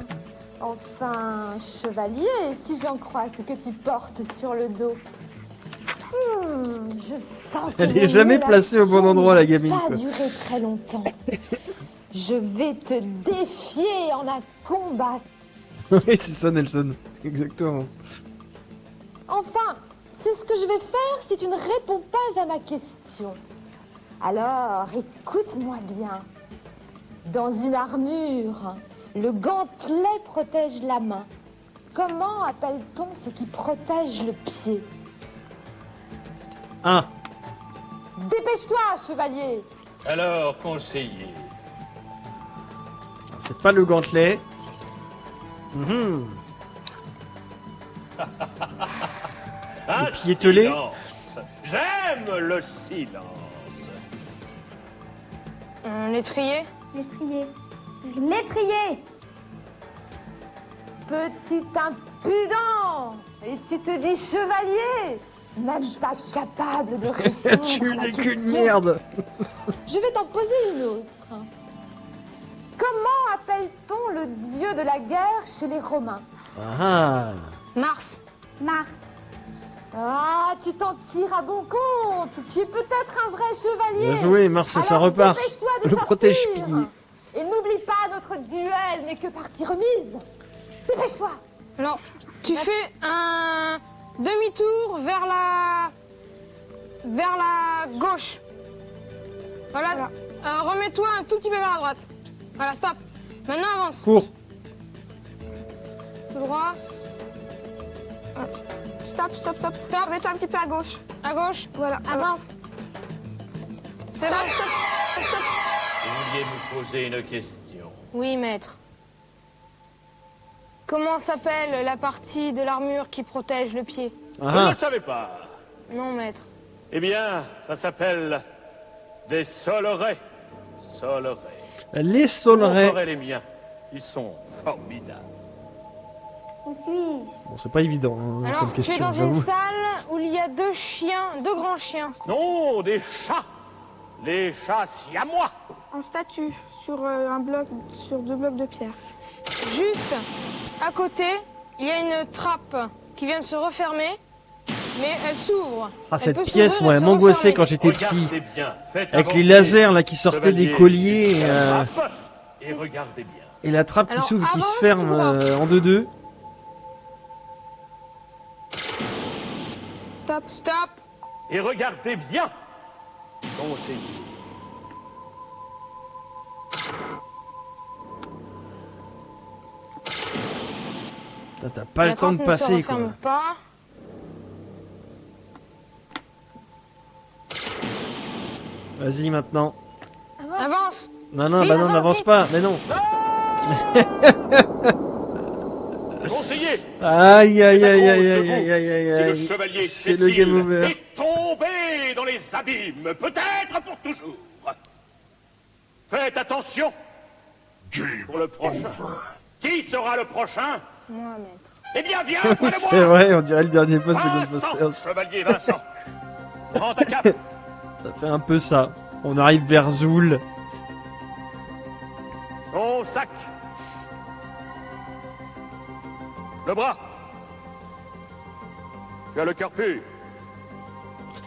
Enfin, chevalier, si j'en crois ce que tu portes sur le dos. Je sens que Elle est jamais placée au bon endroit, la gamine. Ça va quoi. durer très longtemps. Je vais te défier en un combat. Oui, c'est ça, Nelson. Exactement. Enfin, c'est ce que je vais faire si tu ne réponds pas à ma question. Alors, écoute-moi bien. Dans une armure, le gantelet protège la main. Comment appelle-t-on ce qui protège le pied? Ah. Dépêche-toi, chevalier. Alors, conseiller. C'est pas le gantelet. Mhm. Un Le piételé. silence. J'aime le silence. L'étrier. L'étrier. Petit impudent. Et tu te dis chevalier. Même pas capable de répondre Tu à la n'es qu'une question. merde. Je vais t'en poser une autre. Comment appelle-t-on le dieu de la guerre chez les Romains? Ah. Mars. Ah, tu t'en tires à bon compte. Tu es peut-être un vrai chevalier. Bien joué, Mars, ça Alors, repart. dépêche-toi de Le sortir. protège-pilier. Et n'oublie pas, notre duel n'est que partie remise. Dépêche-toi. Alors, tu fais un demi-tour vers la gauche. Voilà. Remets-toi un tout petit peu vers la droite. Voilà, stop. Maintenant, avance. Cours. Tout droit. Stop. Mets-toi un petit peu à gauche. À gauche. Voilà. Avance. C'est bon. Stop. Vous vouliez me poser une question. Oui, maître. Comment s'appelle la partie de l'armure qui protège le pied? Vous ne le savez pas. Non, maître. Eh bien, ça s'appelle des solerets. Les solerets. Comparez les miens. Ils sont formidables. Où suis-je? Bon, c'est pas évident hein, Alors, comme tu es question, dans une j'avoue. salle où il y a deux grands chiens. Non, des chats. Les chats siamois. En statue, sur deux blocs de pierre. Juste à côté, il y a une trappe qui vient de se refermer, mais elle s'ouvre. Ah, cette pièce, moi, elle m'angoissait quand j'étais petit. Avec les lasers là qui sortaient des colliers. Et regardez bien. Et la trappe qui s'ouvre et qui se ferme en 2-2. Stop, stop. Et regardez bien. Conseiller. T'as pas le temps de passer, quoi. Pas. Vas-y, maintenant. Avance. Non, non, bah non, n'avance pas, mais non. Conseiller. Aïe, aïe, aïe, aïe, aïe, aïe, aïe, aïe, le chevalier c'est le game over. est tombé dans les abîmes, peut-être pour toujours. Faites attention. Pour le prochain. Qui sera le prochain? Moi, maître. Eh bien, viens près de moi. C'est vrai, on dirait le dernier poste de Vincent, Ghostbusters. chevalier Vincent. Prends ta cape. Ça fait un peu ça. On arrive vers Zoul. Ton sac. Le bras. Tu as le cœur pur.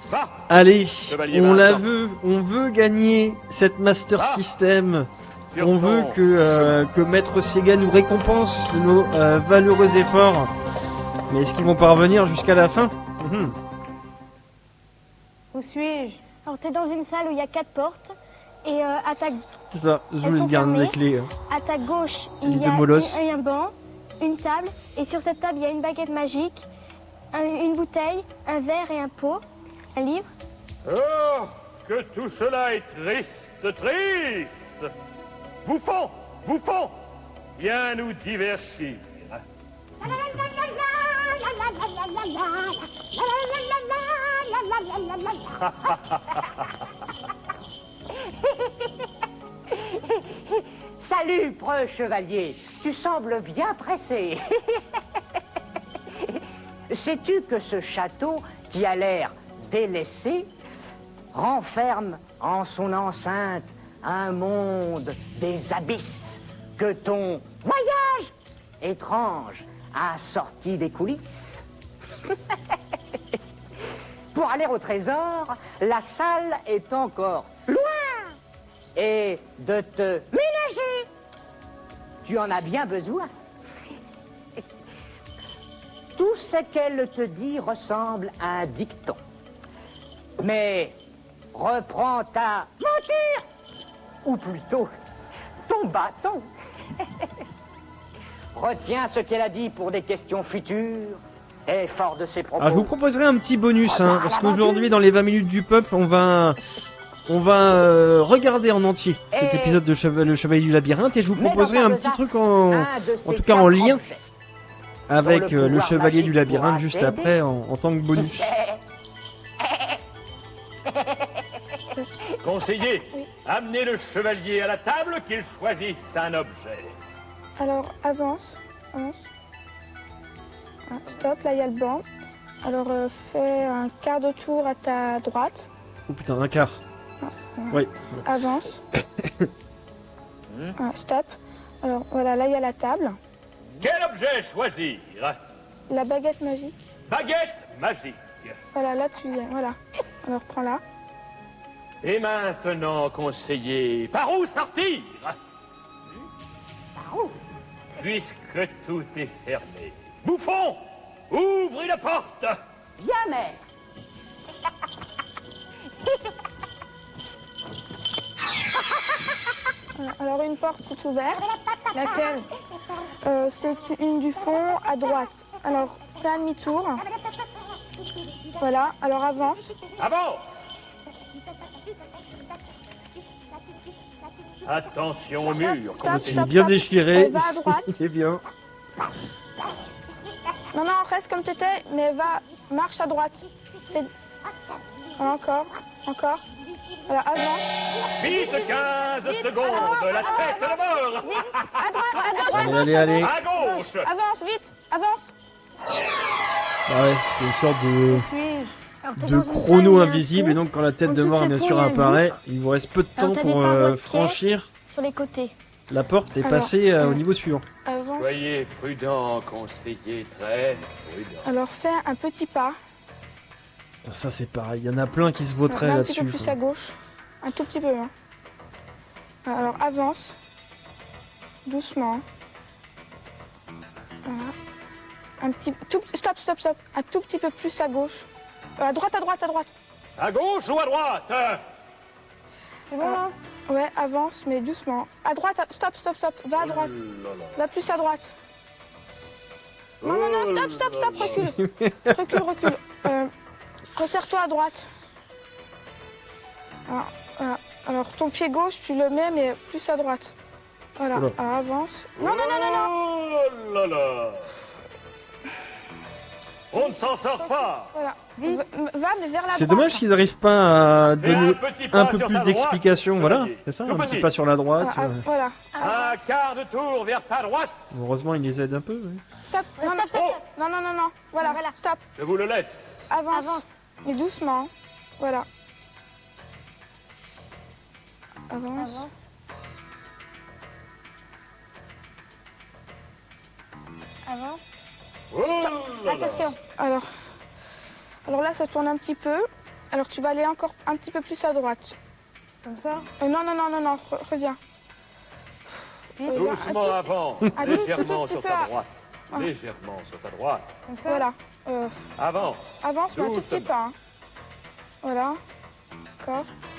Va. Allez, Chevalier on Vincent. on veut gagner cette Master System. On veut que Maître Sega nous récompense de nos valeureux efforts. Mais est-ce qu'ils vont parvenir jusqu'à la fin? Où suis-je? Alors, t'es dans une salle où il y a 4 portes. Et à ta... C'est ça, Elles Zoul sont garde les fermées. clés. À ta gauche, il L'île y de a Molos. un banc, une table. Et sur cette table, il y a une baguette magique, une bouteille, un verre et un pot, un livre. Oh, que tout cela est triste, triste. Bouffon, bouffon, viens nous divertir. Salut, preux chevalier. Tu sembles bien pressé. Sais-tu que ce château, qui a l'air délaissé, renferme en son enceinte un monde des abysses que ton voyage étrange a sorti des coulisses? Pour aller au trésor, la salle est encore loin. Et de te ménager, tu en as bien besoin. Tout ce qu'elle te dit ressemble à un dicton. Mais reprends ta monture, ou plutôt ton bâton. Retiens ce qu'elle a dit pour des questions futures. Et fort de ses propos. Alors je vous proposerai un petit bonus, parce qu'aujourd'hui dans les 20 minutes du peuple, on va regarder en entier cet épisode de Le Chevalier du Labyrinthe, et je vous proposerai un petit truc en tout cas en lien avec le Chevalier du Labyrinthe juste après en tant que bonus. Conseiller, amenez le chevalier à la table, qu'il choisisse un objet. Alors, avance. Ah, stop, là il y a le banc. Alors fais un quart de tour à ta droite. Oh putain, un quart. Oui. Avance. Stop. Alors voilà, là il y a la table. Quel objet choisir? La baguette magique. Baguette magique. Voilà, là tu y es. Voilà. Alors prends-la. Et maintenant, conseiller, par où sortir? Par où? Puisque tout est fermé. Bouffon, ouvrez la porte. Viens, maître. Voilà, alors une porte s'est ouverte. Laquelle? C'est une du fond à droite. Alors fais un demi-tour. Voilà, alors avance. Avance. Attention au mur. Il est bien déchiré, Va à droite. il est bien. Non, reste comme t'étais, mais marche à droite. Voilà, encore. Voilà, avance. Vite, 15 secondes, la tête de mort. Vite, à droite, Allez. À gauche. Avance, vite, avance. Ouais, c'est une sorte de... de chrono invisible. Et donc, quand la tête de mort, bien sûr, apparaît, il vous reste peu de temps pour franchir sur les côtés la porte et passer au niveau suivant. Soyez prudent, conseiller, très prudent. Alors, fais un petit pas. Ça, c'est pareil. Il y en a plein qui se voteraient là-dessus. Un petit peu plus à gauche. Un tout petit peu. Hein. Alors, avance. Doucement. Voilà. Un petit... Stop. Un tout petit peu plus à gauche. À droite. À gauche ou à droite? C'est bon, là? Ouais, avance, mais doucement. À droite, stop. Va à droite. Va plus à droite. Non, stop, recule. Resserre-toi à droite. Alors, ton pied gauche, tu le mets, mais plus à droite. Voilà, avance. Non. Oh là là. On ne s'en sort pas. Voilà. Va, mais vers la C'est droite. dommage qu'ils n'arrivent pas à donner un peu plus d'explications. Voilà, c'est ça, un petit pas sur la droite. Voilà. Un quart de tour vers ta droite. Heureusement, ils les aident un peu. Oui. Stop. Non. Voilà, stop. Je vous le laisse. Avance. Mais doucement. Voilà. Avance. Oh là là. Attention. Alors là, ça tourne un petit peu. Alors tu vas aller encore un petit peu plus à droite. Comme ça? Non, reviens. Doucement avance, légèrement sur ta droite. Légèrement sur ta droite. Comme ça? Voilà. Avance, mais un tout petit pas. Hein. Voilà.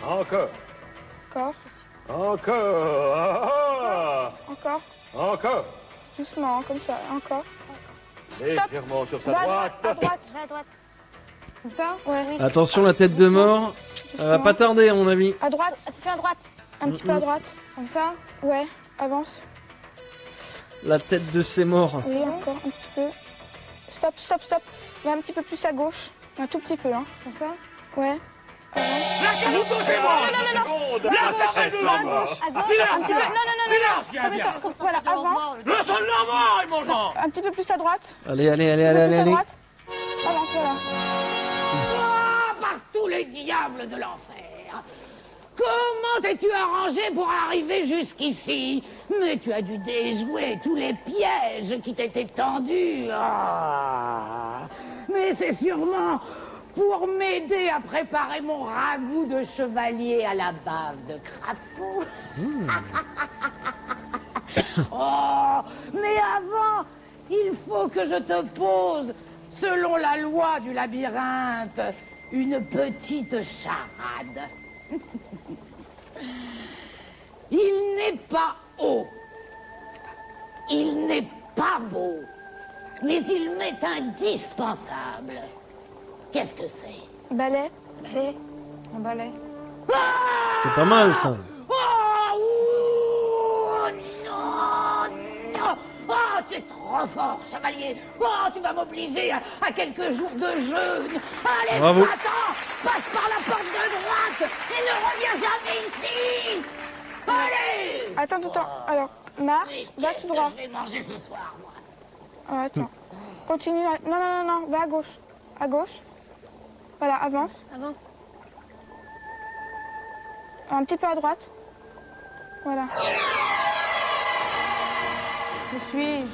Encore. Doucement, comme ça. Encore. Légèrement sur sa droite. À droite. Comme ça? Ouais. Attention, la tête de mort. Elle va pas tarder, à mon avis. À droite. Attention à droite. Un petit peu à droite. Comme ça? Ouais. Avance. La tête de ces morts. Oui, encore un petit peu. Stop. Va un petit peu plus à gauche. Un tout petit peu, hein. Comme ça? Ouais. Lâchez-vous tous, c'est bon. Là, ça fait de à gauche. Non. Voilà, avance. Le sol de la mort, il mange. Un petit peu plus à droite. Allez. Avance, voilà. Par tous les diables de l'enfer. Comment t'es-tu arrangé pour arriver jusqu'ici? Mais tu as dû déjouer tous les pièges qui t'étaient tendus. Mais c'est sûrement pour m'aider à préparer mon ragoût de chevalier à la bave de crapaud. Mais avant, il faut que je te pose, selon la loi du labyrinthe, une petite charade. Il n'est pas haut, il n'est pas beau, mais il m'est indispensable. Qu'est-ce que c'est? Balai. Un balai. C'est pas mal, ça. Oh, tu es trop fort, chevalier. Oh, tu vas m'obliger à quelques jours de jeûne. Allez, bravo. attends, passe par la porte de droite et ne reviens jamais ici. Allez. Attends. Alors, marche, va tout droit. Je vais manger ce soir, moi. Attends. Continue. Non. Va à gauche. À gauche. Voilà, avance. Un petit peu à droite. Voilà. Où suis-je?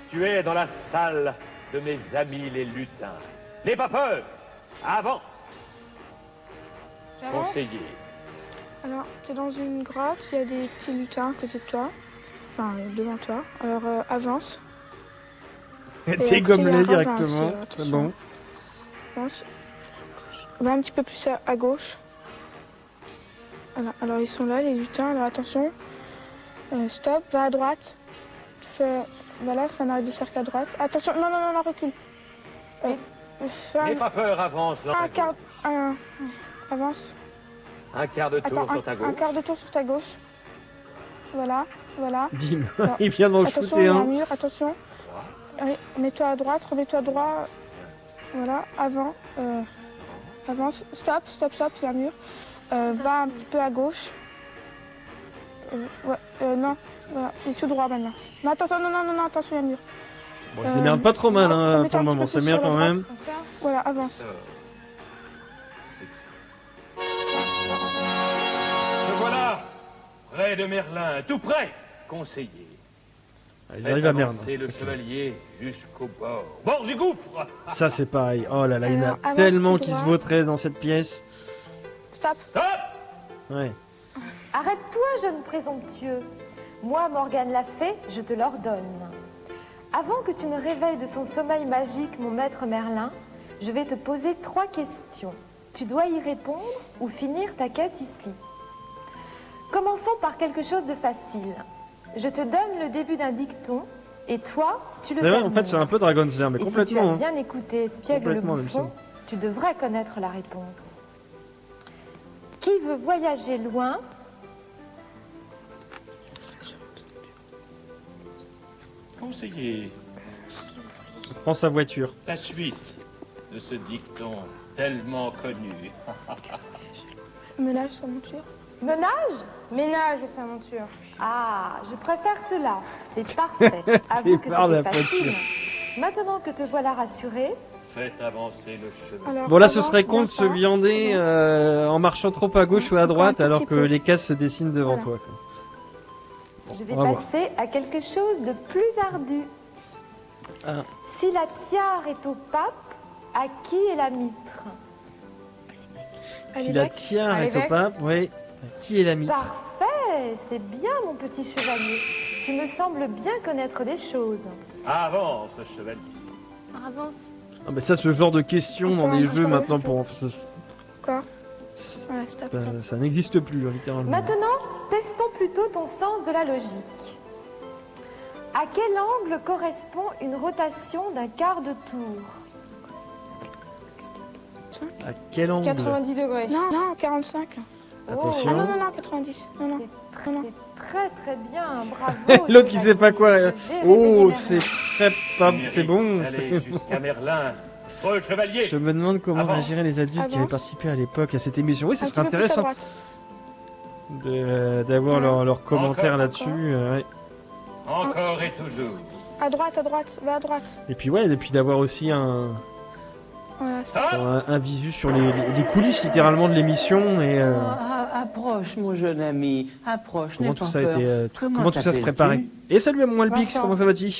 Tu es dans la salle de mes amis les lutins. N'aie pas peur. Avance. Conseiller. Alors, tu es dans une grotte, il y a des petits lutins à côté de toi. Enfin, devant toi. Alors, avance. T'es gommé directement. C'est bon. Avance. Va un petit peu plus à gauche. Voilà. Alors, ils sont là, les lutins. Alors, attention. Stop, va à droite. Voilà, fais un arrêt de cercle à droite. Attention, non, recule. N'aie pas peur, avance. Avance. Un quart de tour sur ta gauche. Un quart de tour sur ta gauche. Voilà. Dim, il vient d'en shooter un. Mur, attention. Allez, mets-toi à droite, remets-toi droit. Voilà, avance. Stop, il y a un mur. Va un petit peu à gauche. Non, voilà, et tout droit maintenant. Non, attention, il y a un mur. Bon, ils se démerdent pas trop mal hein, Faut pour le mettre un moment, petit peu c'est bien sur la quand droite, même. comme ça. Voilà, avance. Me voilà, près de Merlin, tout près, conseiller. Ils arrivent à Merlin. C'est le chevalier jusqu'au bord du gouffre. Ça c'est pareil. Oh là là, il y en a avance tellement tout qui se droit. vautraient dans cette pièce. Stop. Ouais. Arrête-toi, jeune présomptueux. Moi, Morgane l'a fait, je te l'ordonne. Avant que tu ne réveilles de son sommeil magique mon maître Merlin, je vais te poser 3 questions. Tu dois y répondre ou finir ta quête ici. Commençons par quelque chose de facile. Je te donne le début d'un dicton et toi, tu le Ouais, termines. en fait, c'est un peu Dragon's Lair, mais Et complètement. si tu as hein. bien écouté Espiègle le Complètement, même bouffon, ça. tu devrais connaître la réponse. Qui veut voyager loin? Conseiller, Il prend sa voiture. la suite de ce dicton tellement connu. Ménage sa monture. Menage? Ménage sa monture. Ah, je préfère cela. C'est parfait. Avoue que Par la c'était facile. voiture. Maintenant que te voilà rassuré, Faites avancer le chemin. Alors, Bon là, ce avance, serait con de viens se pas. viander en marchant trop à gauche ou à Encore droite un tout alors petit que peu. les cases se dessinent devant Voilà. toi. quoi. je vais on va voir. passer à quelque chose de plus ardu. Ah. Si la tiare est au pape, à qui est la mitre? Si la tiare est au pape, oui. Qui est la mitre? Parfait, c'est bien mon petit chevalier. Tu me sembles bien connaître des choses. Avance, chevalier. Avance. Ah bah ça, ce genre de questions dans Encore les un jeux peu, maintenant un peu. pour Encore. Ouais, stop, stop. ça n'existe plus hein, littéralement. Maintenant, testons plutôt ton sens de la logique. À quel angle correspond une rotation d'un quart de tour? À quel angle? 90 degrés. Non, non, 45. Attention. Ah non, non, non, 90. Non, non. C'est très très bien, bravo. L'autre qui sait pas quoi. vais Oh, réveiller c'est très pas, c'est bon. Allez c'est jusqu'à bon. Merlin. Oh, chevalier. Je me demande comment Avance. réagiraient les adultes qui avaient Avance. participé à l'époque à cette émission. Oui, ce Un serait petit peu plus à intéressant droite. d'avoir Voilà. leurs commentaires Encore, là-dessus. Ouais. Encore et toujours. À droite, va à droite. Et puis ouais, et puis d'avoir aussi Voilà. un visu sur les coulisses littéralement de l'émission et Approche, mon jeune ami, approche. comment n'aie tout pas ça a peur. été, comment tout ça se t'appelles-tu? préparait. Et salut à moi le Pix, Vincent. comment ça va-t-il?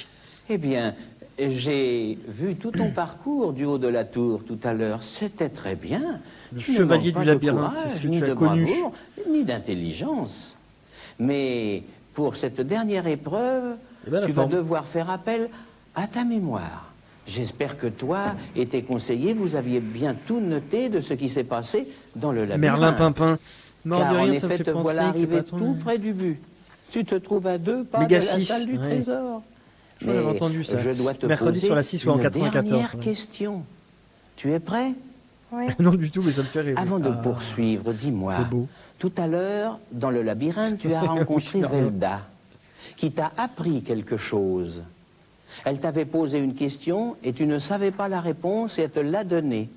Eh bien, j'ai vu tout ton parcours du haut de la tour tout à l'heure. C'était très bien. Le Tu ne chevalier manques pas du de labyrinthe, courage, c'est ce que ni tu as de connu. bravoure, ni d'intelligence. Mais pour cette dernière épreuve, Eh ben, la tu vas forme. devoir faire appel à ta mémoire. J'espère que toi et tes conseillers, vous aviez bien tout noté de ce qui s'est passé dans le labyrinthe. Merlin Pimpin. Non, Car dis en rien, ça me effet, fait te penser voilà que arrivé patron- tout près du but. Tu te trouves à 2 pas Méga de la 6, salle du ouais. trésor. Je crois que j'avais Mais entendu ça. Je dois te Mercredi poser sur la 6 ou en une 94, dernière ouais. question. Tu es prêt? Oui. Non du tout, mais ça me fait rire. Avant de Ah, poursuivre, dis-moi, c'est beau. tout à l'heure, dans le labyrinthe, tu as Oui, rencontré je suis Velda, qui t'a appris quelque chose. Elle t'avait posé une question et tu ne savais pas la réponse et elle te l'a donnée.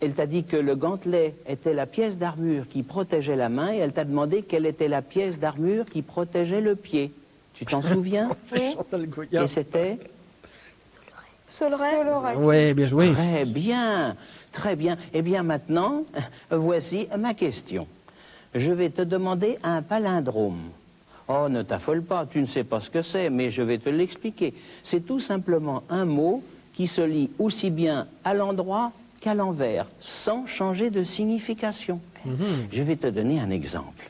Elle t'a dit que le gantelet était la pièce d'armure qui protégeait la main et elle t'a demandé quelle était la pièce d'armure qui protégeait le pied. Tu t'en souviens? Chantal Goya. Et c'était? Soleray. Ouais, bien joué. Très bien, très bien. Eh bien maintenant, voici ma question. Je vais te demander un palindrome. Oh, ne t'affole pas, tu ne sais pas ce que c'est, mais je vais te l'expliquer. C'est tout simplement un mot qui se lit aussi bien à l'endroit qu'à l'envers, sans changer de signification. Je vais te donner un exemple.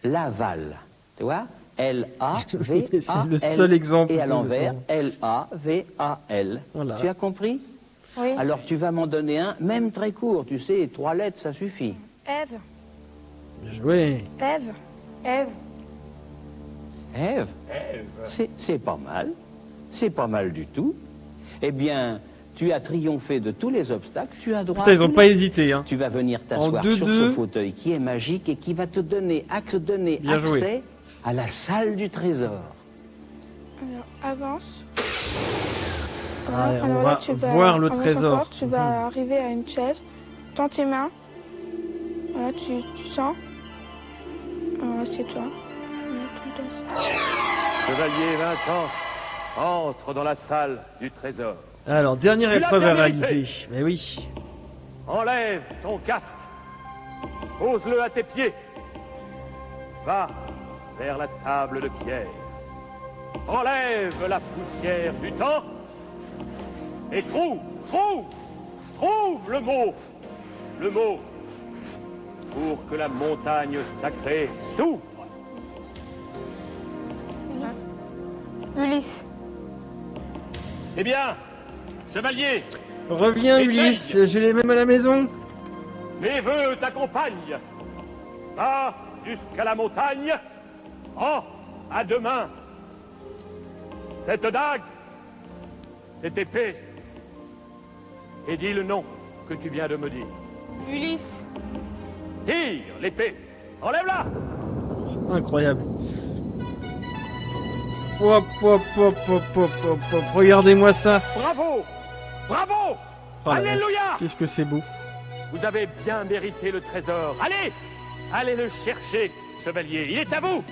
Laval, tu vois? L-A-V-A-L. C'est le seul exemple, Et à ça, l'envers, d'accord. L-A-V-A-L. Voilà. Tu as compris? Oui. Alors tu vas m'en donner un, même très court, tu sais, 3 lettres, ça suffit. Ève. Bien joué. Ève. Ève. Ève? C'est pas mal. C'est pas mal du tout. Eh bien, tu as triomphé de tous les obstacles, tu as droit Putain, à ils ont tous pas les- hésité, hein. Tu vas venir t'asseoir En sur 2-2. ce fauteuil qui est magique et qui va te donner Bien joué. accès à la salle du trésor. Alors, avance. Ah, on Alors va là, tu vas- voir le avance trésor. encore, tu vas arriver à une chaise. Tends tes mains. Voilà, tu sens. Alors, assieds-toi. Voilà, tout le temps. Chevalier Vincent, Entre dans la salle du trésor. Alors, dernière Tu l'as épreuve à bien mérité. réaliser. Mais oui. Enlève ton casque. Pose-le à tes pieds. Va vers la table de pierre. Enlève la poussière du temps. Et trouve le mot. Le mot pour que la montagne sacrée s'ouvre. Ulysse. Eh bien, chevalier, Reviens, Essaye. Ulysse, je l'ai même à la maison. mes vœux t'accompagnent. Va jusqu'à la montagne. Prends à deux mains cette dague, cette épée, et dis le nom que tu viens de me dire. Ulysse. Tire l'épée. Enlève-la. Incroyable. Hop, hop, hop, hop, hop, hop, hop. Regardez-moi ça. Bravo. Bravo. Oh là là. Alléluia. Qu'est-ce que c'est beau. Vous avez bien mérité le trésor. Allez, allez le chercher, chevalier. Il est à vous.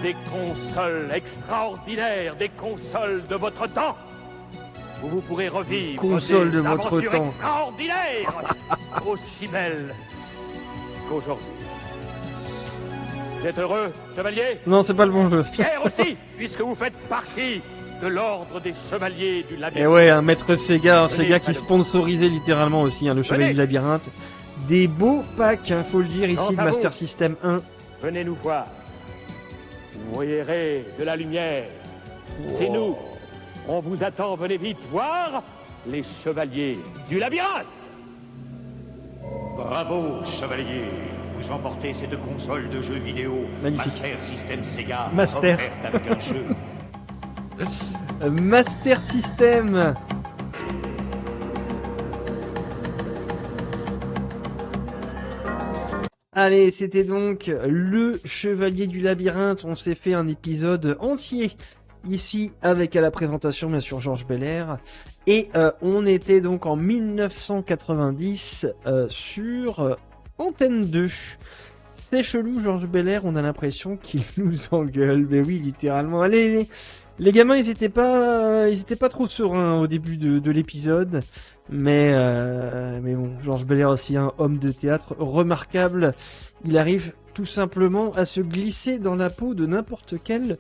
Des consoles extraordinaires, des consoles de votre temps, où vous pourrez revivre Consoles des de votre aventures temps. extraordinaires, aussi belles qu'aujourd'hui. Vous êtes heureux, chevalier? Non, c'est pas le bon jeu. Fier aussi, puisque vous faites partie de l'ordre des chevaliers du labyrinthe. Et ouais, un maître Sega, un Venez, Sega qui madame. sponsorisait littéralement aussi le Chevalier Venez. du Labyrinthe. Des beaux packs, faut le dire ici, Quant de à Master vous. System 1. Venez nous voir. Vous verrez de la lumière. C'est nous. On vous attend. Venez vite voir les chevaliers du labyrinthe. Bravo, chevalier. Vous emportez cette console de jeux vidéo Magnifique. Master System Sega Master. offerte avec un jeu. Master System. Allez, c'était donc le Chevalier du Labyrinthe. On s'est fait un épisode entier ici avec à la présentation bien sûr Georges Belair. Et on était donc en 1990 sur Antenne 2. C'est chelou, Georges Belair, on a l'impression qu'il nous engueule. Mais oui, littéralement. Allez, les gamins, ils étaient pas trop sereins au début de l'épisode. Mais bon, Georges Belair aussi un homme de théâtre remarquable. Il arrive tout simplement à se glisser dans la peau de n'importe quel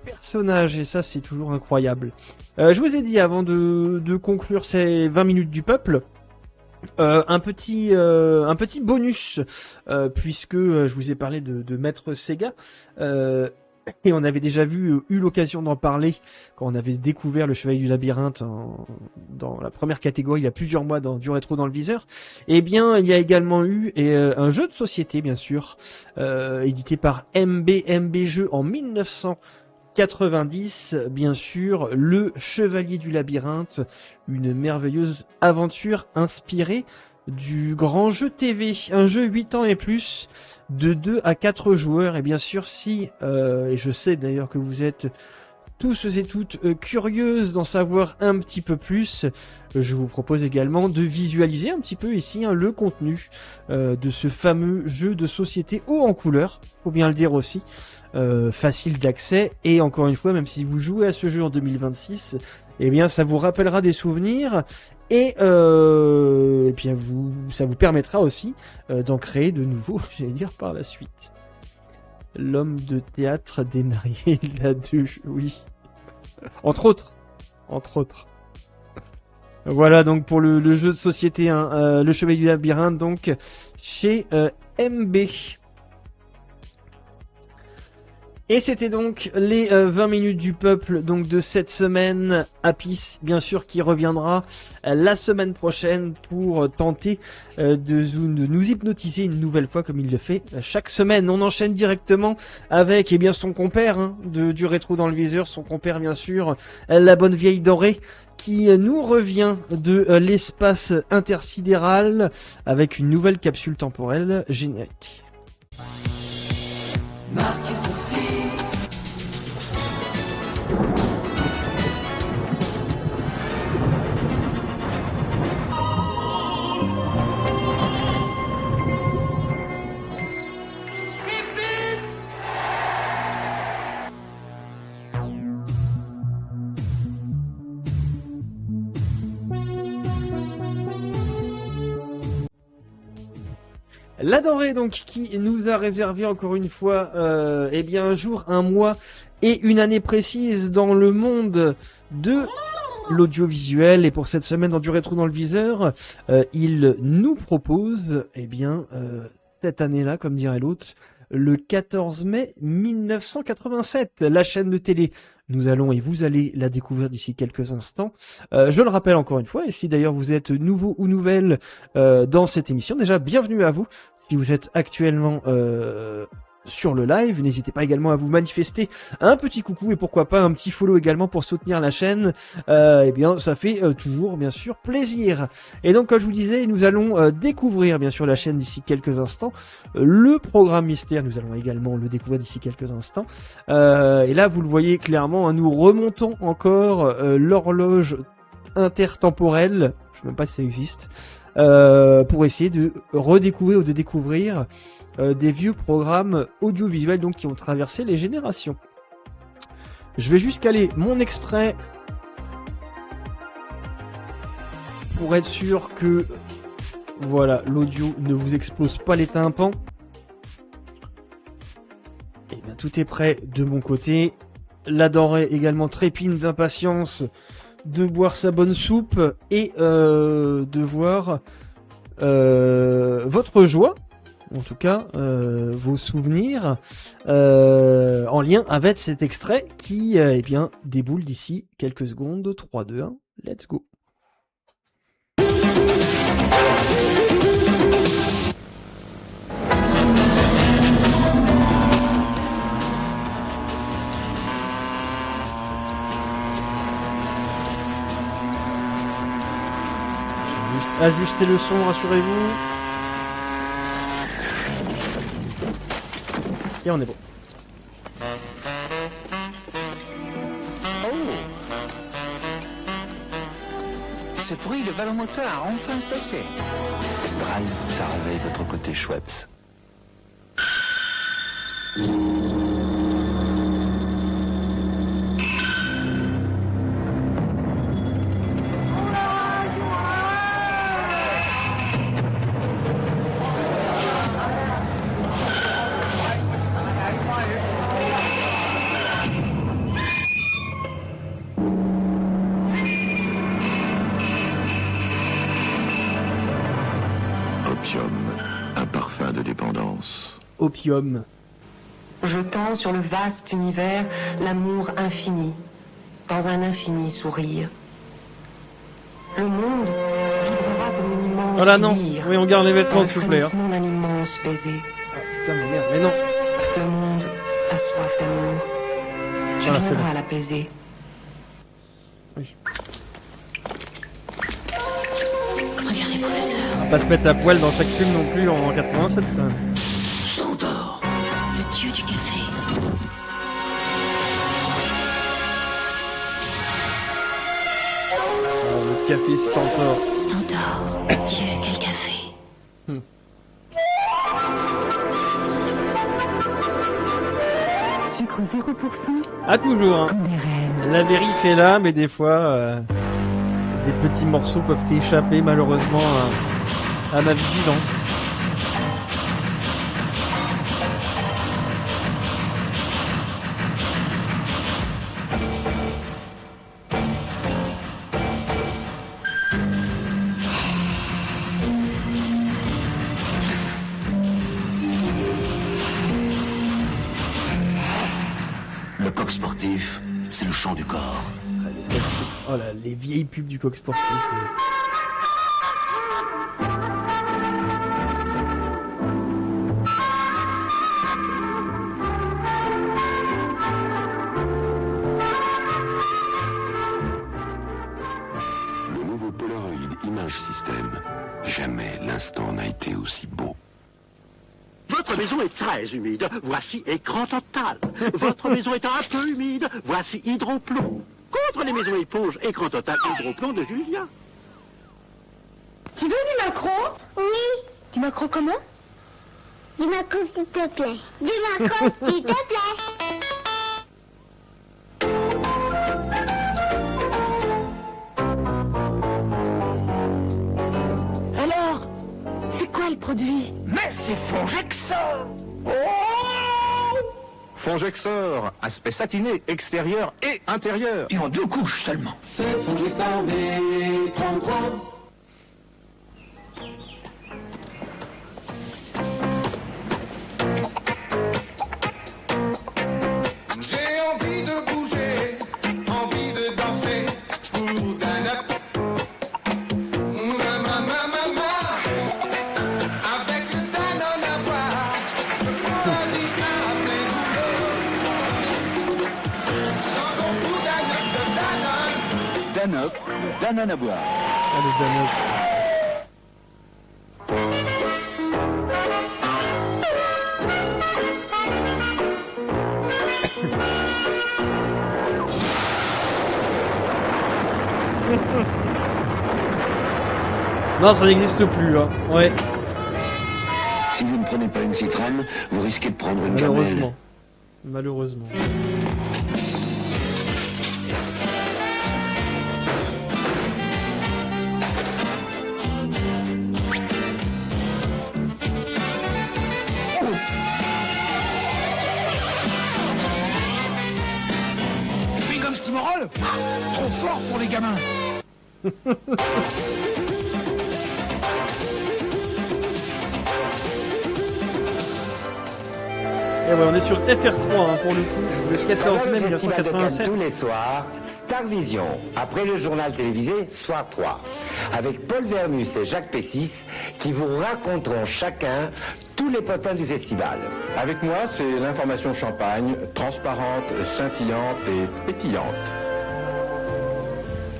personnage. Et ça, c'est toujours incroyable. Je vous ai dit avant de conclure ces 20 minutes du peuple, un petit bonus, puisque je vous ai parlé de Maître Sega, et on avait déjà eu l'occasion d'en parler quand on avait découvert le Chevalier du Labyrinthe dans la première catégorie il y a plusieurs mois dans du rétro dans le viseur. Eh bien, il y a également eu un jeu de société, bien sûr, édité par MB Jeux en 1990, bien sûr, le Chevalier du Labyrinthe, une merveilleuse aventure inspirée du grand jeu TV, un jeu 8 ans et plus, de 2 à 4 joueurs, et bien sûr si, et je sais d'ailleurs que vous êtes tous et toutes curieuses d'en savoir un petit peu plus, je vous propose également de visualiser un petit peu ici le contenu de ce fameux jeu de société haut en couleur, faut bien le dire aussi. Facile d'accès, et encore une fois, même si vous jouez à ce jeu en 2026, eh bien ça vous rappellera des souvenirs, et puis ça vous permettra aussi d'en créer de nouveaux, j'allais dire, par la suite. L'homme de théâtre démarié, il a deux, oui. Entre autres. Voilà donc pour le jeu de société, le Chevalier du Labyrinthe, donc chez MB. Et c'était donc les 20 minutes du peuple donc de cette semaine. Apis, bien sûr, qui reviendra la semaine prochaine pour tenter de nous hypnotiser une nouvelle fois comme il le fait chaque semaine. On enchaîne directement avec bien son compère du rétro dans le viseur, son compère bien sûr, la bonne vieille Dorée, qui nous revient de l'espace intersidéral avec une nouvelle capsule temporelle générique. La denrée donc qui nous a réservé encore une fois eh bien un jour, un mois et une année précise dans le monde de l'audiovisuel. Et pour cette semaine dans du rétro dans le viseur, il nous propose eh bien cette année-là, comme dirait l'autre, le 14 mai 1987, la chaîne de télé. Nous allons et vous allez la découvrir d'ici quelques instants. Je le rappelle encore une fois, et si d'ailleurs vous êtes nouveau ou nouvelle dans cette émission, déjà bienvenue à vous. Si vous êtes actuellement sur le live, n'hésitez pas également à vous manifester un petit coucou et pourquoi pas un petit follow également pour soutenir la chaîne. Eh bien, ça fait toujours bien sûr plaisir. Et donc, comme je vous disais, nous allons découvrir bien sûr la chaîne d'ici quelques instants. Le programme mystère, nous allons également le découvrir d'ici quelques instants. Et là, vous le voyez clairement, hein, nous remontons encore l'horloge intertemporelle. Je sais même pas si ça existe. Pour essayer de redécouvrir ou de découvrir des vieux programmes audiovisuels donc qui ont traversé les générations. Je vais juste caler mon extrait pour être sûr que voilà, l'audio ne vous explose pas les tympans. Et bien tout est prêt de mon côté. La denrée également trépine d'impatience de boire sa bonne soupe et de voir votre joie, en tout cas vos souvenirs en lien avec cet extrait qui eh bien déboule d'ici quelques secondes. 3, 2, 1, let's go. Ajustez le son, rassurez-vous. Et on est bon. Oh! Ce bruit de ballon moteur a enfin cessé. Drive, ça réveille votre côté Schweppes. Opium. Jetant sur le vaste univers l'amour infini, dans un infini sourire. Le monde vibrera comme une immense Voilà, non. lyre, Oui, on garde les vêtements, dans s'il le vous plaît. frémissement d'un immense baiser. Ah, putain, mais merde, mais non. Le monde a soif d'amour. Tu Voilà, c'est viendras bon. l'apaiser. Oui. Regardez, professeur. On va pas se mettre à poil dans chaque film non plus en 87 quand même. Stentor, le dieu du café. Oh, le café Stentor. Stentor, Dieu, quel café. Sucre 0%. Ah, toujours, hein. La vérif est là, mais des fois, des petits morceaux peuvent échapper malheureusement à ma vigilance. Le coq sportif, c'est le chant du corps. Oh là, les vieilles pubs du coq sportif. Le nouveau Polaroid Image System. Jamais l'instant n'a été aussi beau. Votre maison est très humide. Voici écran total. Votre maison est un peu humide. Voici hydroplomb. Contre les maisons éponges, écran total hydroplomb de Julia. Tu veux du macro? Oui. Du macro comment? Du macro s'il te plaît. Du macro s'il te plaît. Alors, c'est quoi le produit? Mais c'est Fongexor! Oh! Fongexor, aspect satiné, extérieur et intérieur. Et en 2 couches seulement. C'est Fongexor B33. J'ai envie de bouger, envie de danser pour Danop. Avec le Danone à boire, pour la vie à plein goulot. Chantons pour Danop de Danone. Danop, le Danone à boire. Ah, le Danone. Non, ça n'existe plus, hein. Ouais. Si vous ne prenez pas une citrane, vous risquez de prendre une Malheureusement. Malheureusement. Chewing comme Stimorol? Trop fort pour les gamins. Et ouais, on est sur FR3 hein, pour le coup, le 14 mai 1987. Tous les soirs, Starvision, après le journal télévisé Soir 3, avec Paul Vermus et Jacques Pessis, qui vous raconteront chacun tous les potins du festival. Avec moi, c'est l'information champagne, transparente, scintillante et pétillante.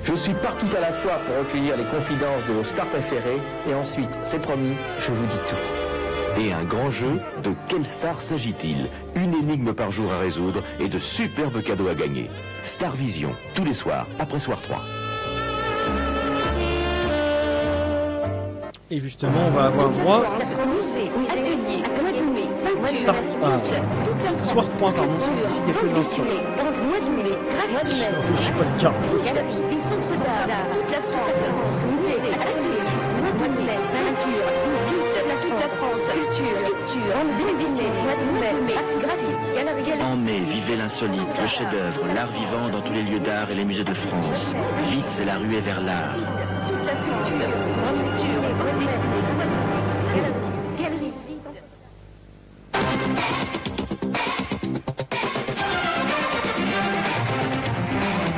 Je suis partout à la fois pour recueillir les confidences de vos stars préférées, et ensuite, c'est promis, je vous dis tout. Et un grand jeu, de quelle star s'agit-il? Une énigme par jour à résoudre et de superbes cadeaux à gagner. Starvision, tous les soirs, après Soir 3. Et justement, on va avoir droit Soir 3, pardon, d'ici quelques instants. Je suis pas de carte. Ils sont trop tard. Toute la France, musée, atelier, modeler, peinture, toute la France, culture, sculpture, bande dessinée, modeler, graffiti, galerie. En mai, vivez l'insolite, le chef-d'œuvre, l'art vivant dans tous les lieux d'art et les musées de France. Vite, c'est la ruée vers l'art. Toute la sculpture, sculpture, bande dessinée, graffiti, galerie.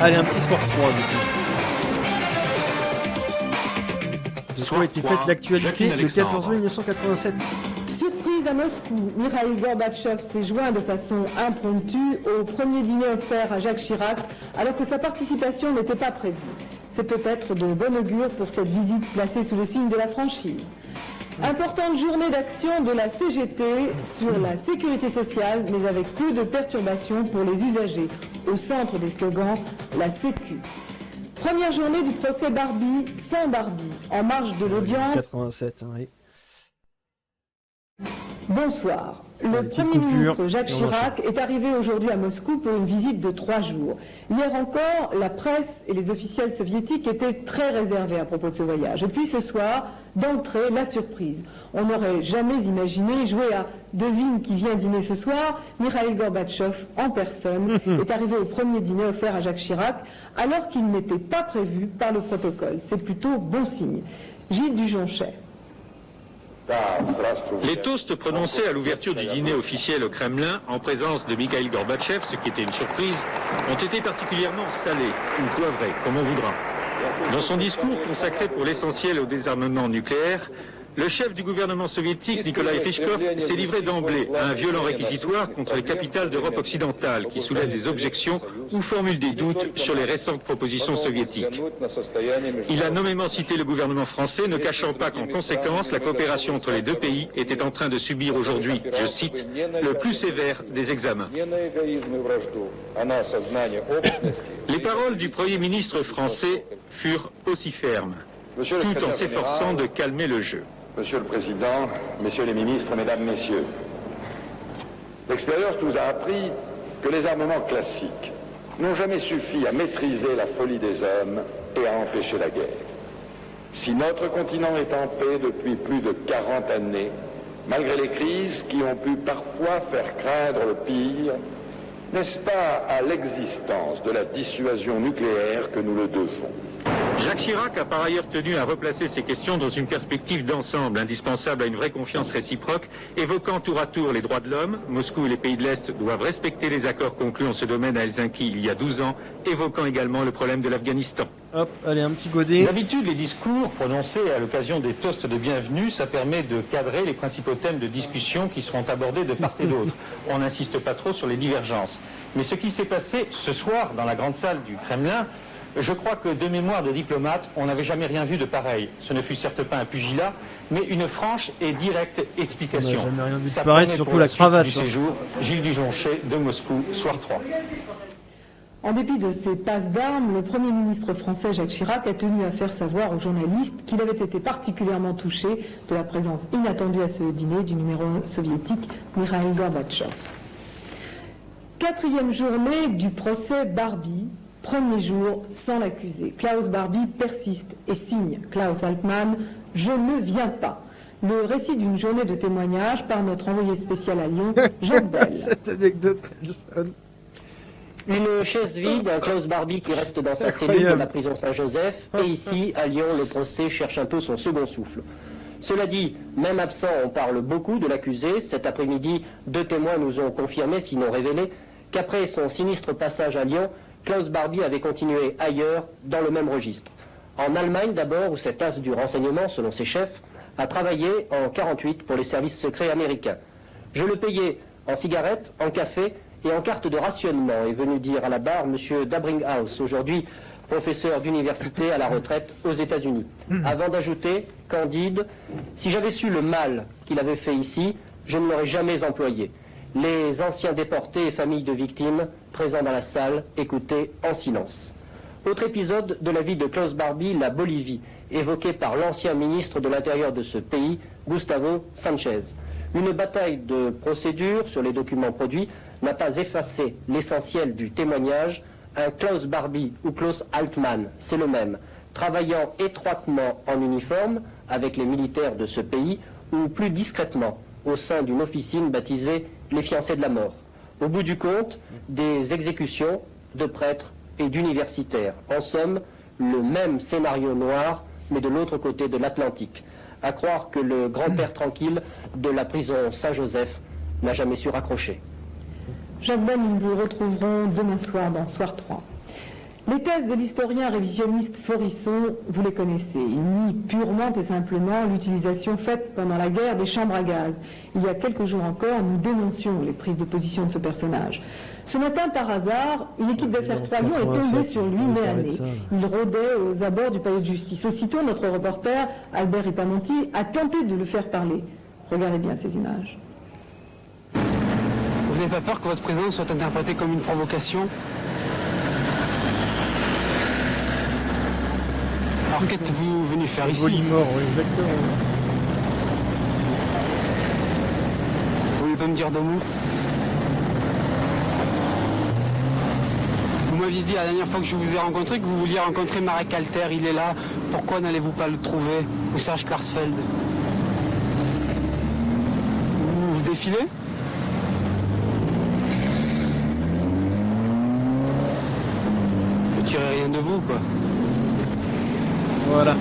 Allez, un petit Soir 3 du coup. De quoi a été faite l'actualité le 14 mai 1987. Surprise à Moscou, Mikhaïl Gorbatchev s'est joint de façon impromptue au premier dîner offert à Jacques Chirac alors que sa participation n'était pas prévue. C'est peut-être de bon augure pour cette visite placée sous le signe de la franchise. Importante journée d'action de la CGT sur la sécurité sociale, mais avec peu de perturbations pour les usagers. Au centre des slogans, la Sécu. Première journée du procès Barbie sans Barbie, en marge de l'audience. 87, hein, oui. Bonsoir. Le Premier ministre Jacques Chirac est arrivé aujourd'hui à Moscou pour une visite de 3 jours. Hier encore, la presse et les officiels soviétiques étaient très réservés à propos de ce voyage. Et puis ce soir, d'entrée, la surprise. On n'aurait jamais imaginé jouer à devine qui vient dîner ce soir. Mikhaïl Gorbatchev, en personne, est arrivé au premier dîner offert à Jacques Chirac, alors qu'il n'était pas prévu par le protocole. C'est plutôt bon signe. Gilles Dujonchet. Les toasts prononcés à l'ouverture du dîner officiel au Kremlin, en présence de Mikhaïl Gorbatchev, ce qui était une surprise, ont été particulièrement salés, ou poivrés, comme on voudra. Dans son discours consacré pour l'essentiel au désarmement nucléaire, le chef du gouvernement soviétique, Nikolai Ryzhkov, s'est livré d'emblée à un violent réquisitoire contre les capitales d'Europe occidentale qui soulèvent des objections ou formulent des doutes sur les récentes propositions soviétiques. Il a nommément cité le gouvernement français, ne cachant pas qu'en conséquence, la coopération entre les deux pays était en train de subir aujourd'hui, je cite, le plus sévère des examens. Les paroles du Premier ministre français furent aussi fermes, tout en s'efforçant de calmer le jeu. Monsieur le Président, Messieurs les ministres, Mesdames, Messieurs, l'expérience nous a appris que les armements classiques n'ont jamais suffi à maîtriser la folie des hommes et à empêcher la guerre. Si notre continent est en paix depuis plus de 40 années, malgré les crises qui ont pu parfois faire craindre le pire, n'est-ce pas à l'existence de la dissuasion nucléaire que nous le devons? Jacques Chirac a par ailleurs tenu à replacer ces questions dans une perspective d'ensemble indispensable à une vraie confiance réciproque, évoquant tour à tour les droits de l'homme. Moscou et les pays de l'Est doivent respecter les accords conclus en ce domaine à Helsinki il y a 12 ans, évoquant également le problème de l'Afghanistan. Hop, allez, un petit godet. D'habitude, les discours prononcés à l'occasion des toasts de bienvenue, ça permet de cadrer les principaux thèmes de discussion qui seront abordés de part et d'autre. On n'insiste pas trop sur les divergences. Mais ce qui s'est passé ce soir dans la grande salle du Kremlin, je crois que de mémoire de diplomate, on n'avait jamais rien vu de pareil. Ce ne fut certes pas un pugilat, mais une franche et directe explication. On n'a jamais rien vu de Ça pareil, promet surtout pour la suite cravate. du séjour, Gilles Dujoncher de Moscou, soir 3. En dépit de ses passes d'armes, le Premier ministre français Jacques Chirac a tenu à faire savoir aux journalistes qu'il avait été particulièrement touché de la présence inattendue à ce dîner du numéro 1 soviétique Mikhail Gorbatchev. 4e journée du procès Barbie, premier jour sans l'accusé. Klaus Barbie persiste et signe. Klaus Altmann, je ne viens pas. Le récit d'une journée de témoignage par notre envoyé spécial à Lyon, Jean Bell. Cette anecdote, Nelson. Une chaise vide, un Klaus Barbie qui reste dans sa cellule de la prison Saint-Joseph, et ici, à Lyon, le procès cherche un peu son second souffle. Cela dit, même absent, on parle beaucoup de l'accusé. Cet après-midi, 2 témoins nous ont confirmé, sinon révélé, qu'après son sinistre passage à Lyon, Klaus Barbie avait continué ailleurs, dans le même registre. En Allemagne d'abord, où cet as du renseignement, selon ses chefs, a travaillé en 1948 pour les services secrets américains. Je le payais en cigarettes, en café et en carte de rationnement, est venu dire à la barre M. Dabringhaus, aujourd'hui professeur d'université à la retraite aux États-Unis. Avant d'ajouter, candide, si j'avais su le mal qu'il avait fait ici, je ne l'aurais jamais employé. Les anciens déportés et familles de victimes, présents dans la salle, écoutaient en silence. Autre épisode de la vie de Klaus Barbie, la Bolivie, évoquée par l'ancien ministre de l'Intérieur de ce pays, Gustavo Sanchez. Une bataille de procédure sur les documents produits n'a pas effacé l'essentiel du témoignage. Un Klaus Barbie ou Klaus Altmann, c'est le même, travaillant étroitement en uniforme avec les militaires de ce pays ou plus discrètement au sein d'une officine baptisée les fiancés de la mort. Au bout du compte, des exécutions de prêtres et d'universitaires. En somme, le même scénario noir, mais de l'autre côté de l'Atlantique. À croire que le grand-père tranquille de la prison Saint-Joseph n'a jamais su raccrocher. Jacques Ben, nous vous retrouverons demain soir dans Soir 3. Les thèses de l'historien révisionniste Forisson, vous les connaissez. Il nie purement et simplement l'utilisation faite pendant la guerre des chambres à gaz. Il y a quelques jours encore, nous dénoncions les prises de position de ce personnage. Ce matin, par hasard, une équipe d'affaires 3 Lyon est tombée sur lui nez à nez. Il rôdait aux abords du palais de justice. Aussitôt, notre reporter, Albert Ripamonti, a tenté de le faire parler. Regardez bien ces images. Vous n'avez pas peur que votre présence soit interprétée comme une provocation ? Alors qu'êtes-vous venu faire ici ? Volimort, oui, exactement. Vous voulez pas me dire deux mots ? Vous m'aviez dit la dernière fois que je vous ai rencontré que vous vouliez rencontrer Marek Alter, il est là. Pourquoi n'allez-vous pas le trouver ? Ou Serge Klarsfeld ? Vous défilez ? Vous tirez rien de vous, quoi. Voilà.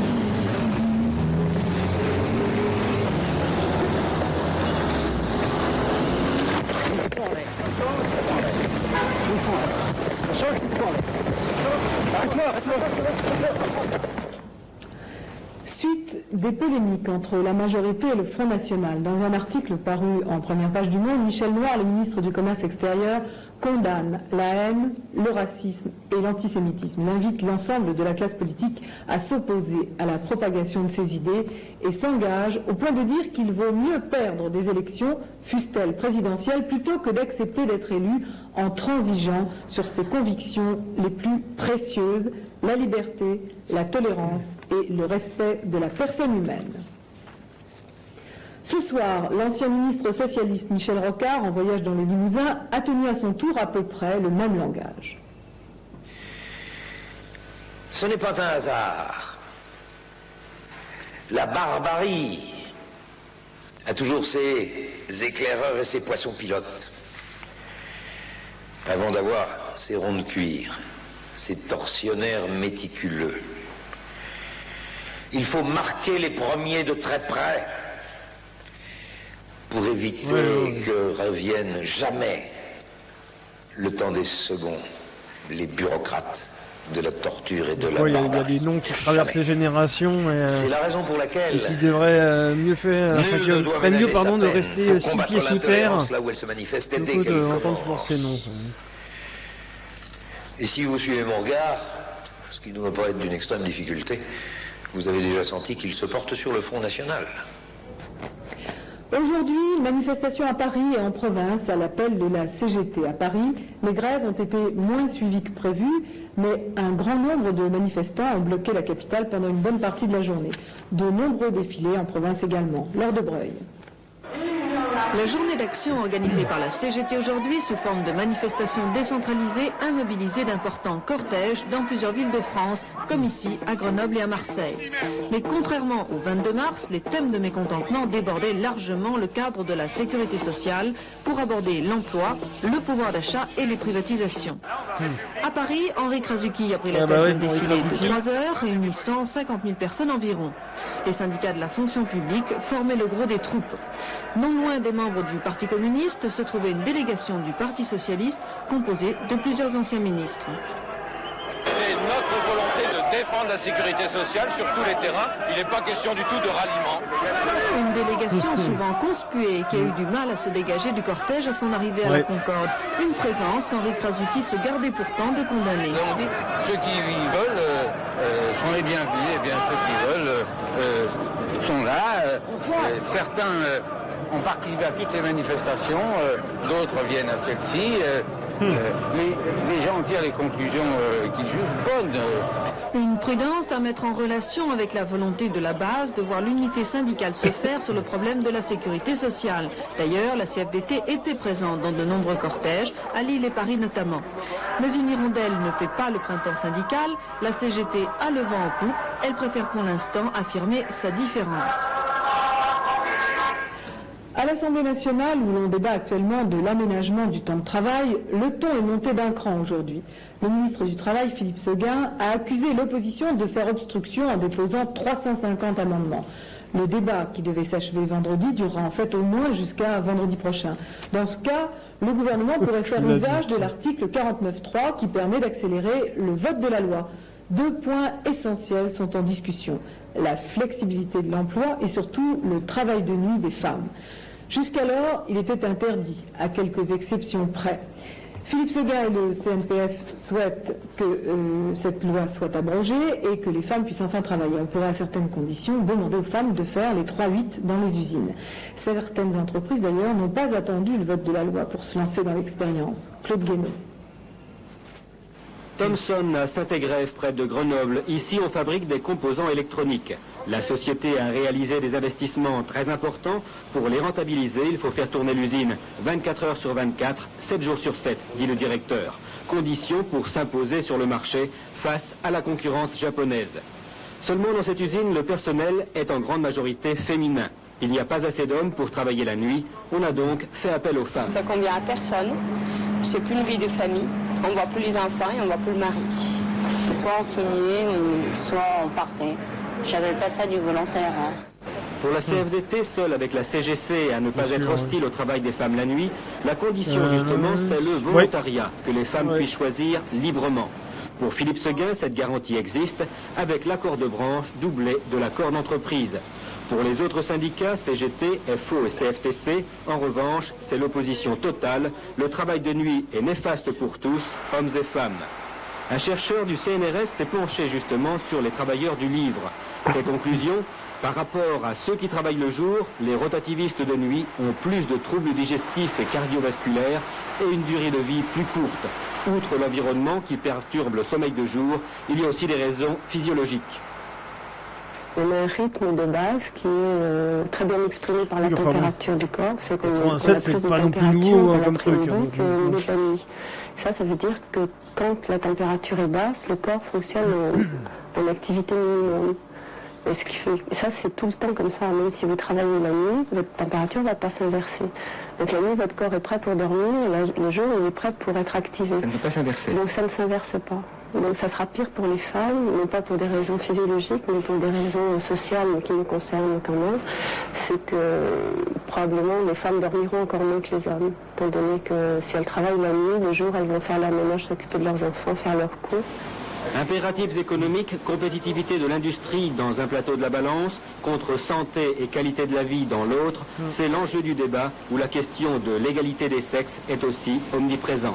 Suite des polémiques entre la majorité et le Front National. Dans un article paru en première page du Monde, Michel Noir, le ministre du Commerce extérieur, condamne la haine, le racisme et l'antisémitisme. Il invite l'ensemble de la classe politique à s'opposer à la propagation de ces idées et s'engage au point de dire qu'il vaut mieux perdre des élections, fussent-elles présidentielles, plutôt que d'accepter d'être élu en transigeant sur ses convictions les plus précieuses, la liberté, la tolérance et le respect de la personne humaine. Ce soir, l'ancien ministre socialiste Michel Rocard, en voyage dans le Limousin, a tenu à son tour à peu près le même langage. Ce n'est pas un hasard La barbarie a toujours ses éclaireurs et ses poissons pilotes. Avant d'avoir ces ronds de cuir, ces tortionnaires méticuleux, il faut marquer les premiers de très près pour éviter que revienne jamais le temps des seconds, les bureaucrates de la torture et de la barbarie. Il y a des noms qui traversent les générations c'est la raison pour laquelle et qui devraient mieux faire, de rester 6 pieds sous terre là où elle se manifestait plutôt d'entendre toujours ces noms. Et si vous suivez mon regard, ce qui ne doit pas être d'une extrême difficulté, vous avez déjà senti qu'il se porte sur le Front National. Aujourd'hui, une manifestation à Paris et en province à l'appel de la CGT. À Paris, les grèves ont été moins suivies que prévu, mais un grand nombre de manifestants ont bloqué la capitale pendant une bonne partie de la journée. De nombreux défilés en province également. Laure de Breuil. La journée d'action organisée par la CGT aujourd'hui sous forme de manifestations décentralisées a mobilisé d'importants cortèges dans plusieurs villes de France, comme ici à Grenoble et à Marseille. Mais contrairement au 22 mars, les thèmes de mécontentement débordaient largement le cadre de la sécurité sociale pour aborder l'emploi, le pouvoir d'achat et les privatisations. À Paris, Henri Krasuki a pris la tête d'un défilé de 3 heures, réunissant 50 000 personnes environ. Les syndicats de la fonction publique formaient le gros des troupes. Non loin des membres du Parti communiste se trouvait une délégation du Parti socialiste composée de plusieurs anciens ministres. C'est notre volonté de défendre la sécurité sociale sur tous les terrains. Il n'est pas question du tout de ralliement. Une délégation souvent conspuée qui a eu du mal à se dégager du cortège à son arrivée à la Concorde. Une présence qu'Henri Krasuki se gardait pourtant de condamner. Ceux qui y veulent sont les bienvenus. Et bien ceux qui veulent sont là. Certains ont participé à toutes les manifestations, d'autres viennent à celle-ci. Les gens tirent les conclusions qu'ils jugent bonnes. Une prudence à mettre en relation avec la volonté de la base de voir l'unité syndicale se faire sur le problème de la sécurité sociale. D'ailleurs, la CFDT était présente dans de nombreux cortèges, à Lille et Paris notamment. Mais une hirondelle ne fait pas le printemps syndical. La CGT a le vent en poupe. Elle préfère pour l'instant affirmer sa différence. À l'Assemblée nationale, où l'on débat actuellement de l'aménagement du temps de travail, le ton est monté d'un cran aujourd'hui. Le ministre du Travail, Philippe Séguin, a accusé l'opposition de faire obstruction en déposant 350 amendements. Le débat, qui devait s'achever vendredi, durera en fait au moins jusqu'à vendredi prochain. Dans ce cas, le gouvernement pourrait faire usage de l'article 49.3 qui permet d'accélérer le vote de la loi. 2 points essentiels sont en discussion: la flexibilité de l'emploi et surtout le travail de nuit des femmes. Jusqu'alors, il était interdit, à quelques exceptions près. Philippe Séguin et le CNPF souhaitent que cette loi soit abrogée et que les femmes puissent enfin travailler. On pourrait à certaines conditions demander aux femmes de faire les 3-8 dans les usines. Certaines entreprises d'ailleurs n'ont pas attendu le vote de la loi pour se lancer dans l'expérience. Claude Guénaud. Thomson à Saint-Égrève, près de Grenoble. Ici, on fabrique des composants électroniques. La société a réalisé des investissements très importants. Pour les rentabiliser, il faut faire tourner l'usine 24 heures sur 24, 7 jours sur 7, dit le directeur. Condition pour s'imposer sur le marché face à la concurrence japonaise. Seulement dans cette usine, le personnel est en grande majorité féminin. Il n'y a pas assez d'hommes pour travailler la nuit. On a donc fait appel aux femmes. Ça convient à personne. C'est plus une vie de famille. On ne voit plus les enfants et on ne voit plus le mari. Soit on signait, soit on partait. J'avais pas ça du volontaire. Hein. Pour la CFDT, seule avec la CGC à ne pas être hostile au travail des femmes la nuit, la condition justement c'est le volontariat, que les femmes puissent choisir librement. Pour Philippe Séguin, cette garantie existe avec l'accord de branche doublé de l'accord d'entreprise. Pour les autres syndicats, CGT, FO et CFTC, en revanche, c'est l'opposition totale. Le travail de nuit est néfaste pour tous, hommes et femmes. Un chercheur du CNRS s'est penché justement sur les travailleurs du livre. Ses conclusions: par rapport à ceux qui travaillent le jour, les rotativistes de nuit ont plus de troubles digestifs et cardiovasculaires et une durée de vie plus courte. Outre l'environnement qui perturbe le sommeil de jour, il y a aussi des raisons physiologiques. On a un rythme de base qui est très bien exprimé par la température du corps. C'est qu'on a plus de pas non plus nouveau comme truc. Que la nuit. Ça veut dire que quand la température est basse, le corps fonctionne en activité minimum. Et ça, c'est tout le temps comme ça. Même si vous travaillez la nuit, votre température ne va pas s'inverser. Donc la nuit, votre corps est prêt pour dormir, et le jour, il est prêt pour être activé. Ça ne peut pas s'inverser. Donc ça ne s'inverse pas. Donc ça sera pire pour les femmes, non pas pour des raisons physiologiques, mais pour des raisons sociales qui nous concernent quand même. C'est que probablement les femmes dormiront encore mieux que les hommes, étant donné que si elles travaillent la nuit, le jour, elles vont faire la ménage, s'occuper de leurs enfants, faire leurs cours. Impératifs économiques, compétitivité de l'industrie dans un plateau de la balance, contre santé et qualité de la vie dans l'autre, c'est l'enjeu du débat où la question de l'égalité des sexes est aussi omniprésente.